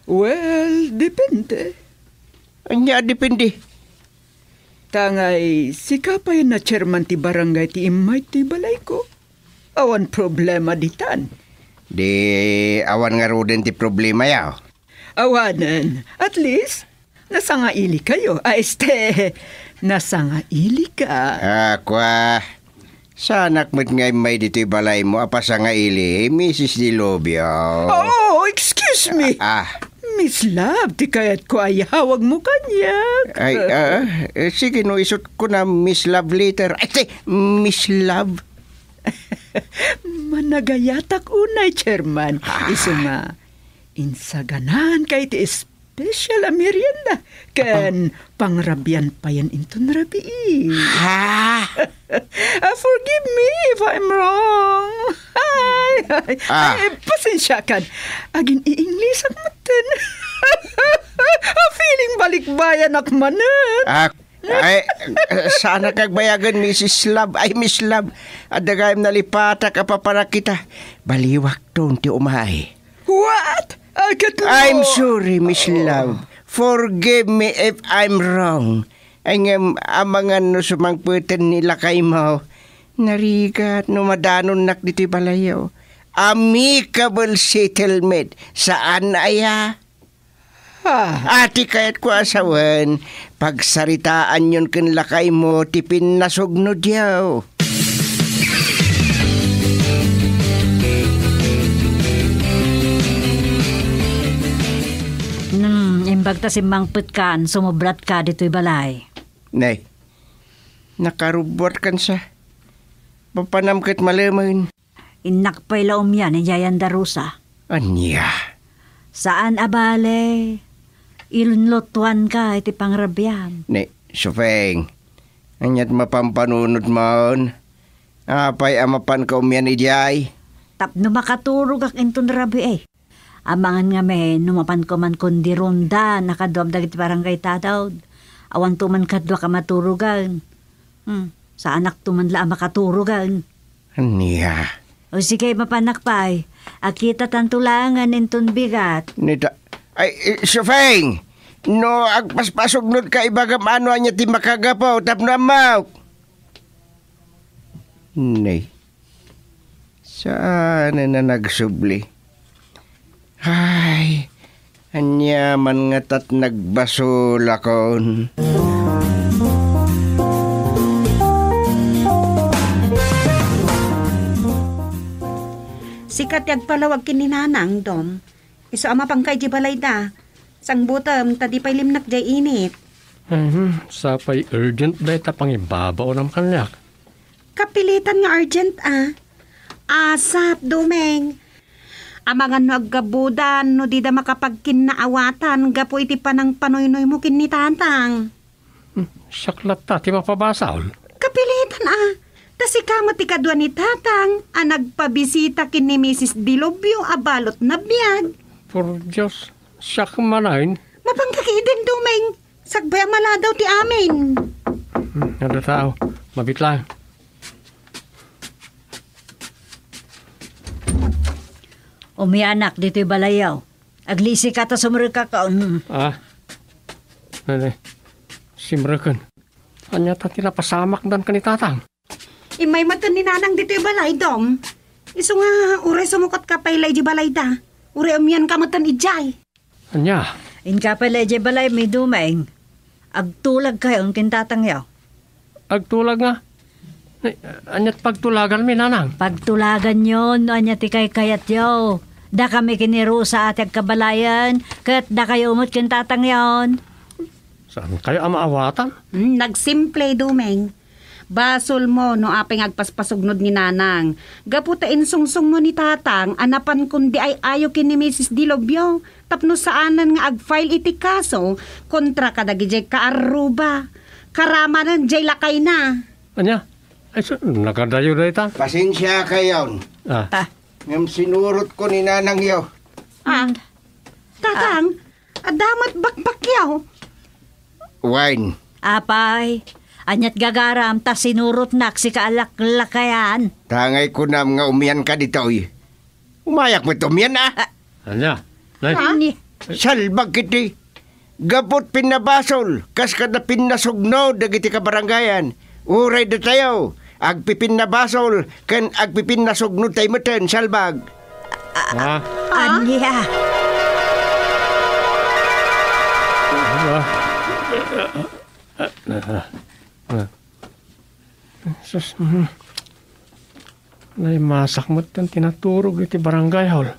Speaker 5: Well, depende.
Speaker 2: Anya, depende.
Speaker 5: Tangay, sikapay na chairman ti barangay ti imay ti balay ko. Awan problema ditan.
Speaker 2: Di awan nga roden ti problema yaw.
Speaker 5: Awanan. At least, nasangaili kayo. Nasangaili ka.
Speaker 2: Sanak mo't ngay may dito'y balay mo, apasangaili, Mrs. Dilobio.
Speaker 5: Oh, excuse me. Miss Love, di kaya't ko ay hawag mo kanyak.
Speaker 2: Sige no, isot ko na Miss Love later. Miss Love.
Speaker 5: Managayatak unay, Chairman. Iso nga, insaganan kay ti special a merienda. Kan pangrabian pa yan inton rabi. Forgive me if I'm wrong. Pasensya kan. Agin i-English ang matan. Feeling balikbayan akmanan.
Speaker 2: Sana kagbayagan Mrs. Love. Miss Love. Adagayam nalipata ka pa para kita. Baliwak tong ti umay.
Speaker 5: What?
Speaker 2: I'm sorry, Miss Love. Forgive me if I'm wrong. Ang amangan no sumangputan nila kay mo. Narigat no madanon nak dito balayaw. Amicable settlement. Saan aya? Ati kayat ko asawan. Pagsaritaan yun kin lakay mo tipin nasog no diyaw.
Speaker 3: Imbag ta simbangpet kan, sumubrat ka dito'y balay.
Speaker 2: Nay, nakarubot kan sa. Papanamkat malaman.
Speaker 3: Inakpay laom yan, Jayan Darusa.
Speaker 2: Anya?
Speaker 3: Saan abale? Ilunlotuan ka, iti pangrabyam.
Speaker 2: Ni, Sufeng. Anyat mapampanunod maon. Apay amapan ka umyan ijay.
Speaker 3: Tapno makaturog ak inton rabi eh. Amangan nga me, numapan ko man kundi ronda, nakadwam dagiti barangay tatawd. Awan tuman kadwa ka maturugan. Sa anak tuman la makaturugan.
Speaker 2: Anya?
Speaker 3: O sige, mapanakpay. Akita tantulangan inton bigat.
Speaker 2: Nita, ay, Sufeng! No, agpaspasugnod ka ibagam ano anya ti makagapaw, tapno amaw. Nay, saan na nagsubli? Ay, anya man nga tat nagbasol akon.
Speaker 4: Sikat yag palawag kininanang, Dom. Iso ama pang kay balay da. Sang butam, tadi pa'y limnak jay init.
Speaker 1: Sapay urgent da ita pangibabaw ng kanyak.
Speaker 4: Kapilitan nga urgent, Asap, Dumeng. Amangan no aggabudan, no di da makapagkinaawatan, gapo iti panang panoy-noy mo kinitantang.
Speaker 1: Saklat ta, ti mapabasal.
Speaker 4: Kapilitan, Tasi kamo ti kadwa ni tatang, nagpabisita kin ni Mrs. Dilobio abalot na biyag.
Speaker 1: Por Diyos, siyak manahin.
Speaker 4: Mapangkakiden, Dumeng. Sagbay ang maladaw ti amin.
Speaker 1: Nada tao, mabitlang.
Speaker 3: Umianak dito'y balayaw. Aglisi ka ta sumrika ka.
Speaker 1: Nane, simrakan. Anya ta tinapasamak dan kanitatang.
Speaker 4: Imay matan ni nanang dito'y balay, Dom. Iso nga, ure sumukot ka pa ilay di balay da. Ure umyan ka matan ijay.
Speaker 1: Anya?
Speaker 3: Inka pala di balay may Dumeng. Agtulag kayo ang kintatang yaw.
Speaker 1: Agtulag nga? Anyat pagtulagan mi, nanang?
Speaker 3: Pagtulagan yon, anya ti kay kayat yaw. Da kami kiniro sa atag kabalayan, kat da kayo umot kintatang yon.
Speaker 1: Saan kayo amaawatan?
Speaker 4: Nagsimple, Dumeng. Basol mo no apeng agpaspasugnod ni nanang. Gaputa insungsung mo ni tatang, anapan kundi ay ayo kin ni Mrs. Dilobio. Tapno saanan nga ag-file iti kaso, kontra kadagijay kaaruba. Karamanan jay lakay na.
Speaker 1: Anya? Ay, nakadayo na ita.
Speaker 2: Pasensya kayon. Ngam sinurot ko ni nanang yaw.
Speaker 4: Tatang, adamat bakbak yaw.
Speaker 2: Wine.
Speaker 3: Apay, anyat gagaram ta sinurot nak si kaalak-lakayan.
Speaker 2: Tangay ko na nga umiyan ka dito. Umayak mo ito umiyan
Speaker 1: Anya? Nay?
Speaker 2: Salbag kiti. Gapot pinabasol. Kas kada pinasugno dagiti ka barangayan. Uray da tayo. Agpipin na basol. Kan agpipin na sugno tayo matan. Salbag.
Speaker 3: Anya?
Speaker 1: Sus, naimasak mo tan tinaturog iti barangay hall.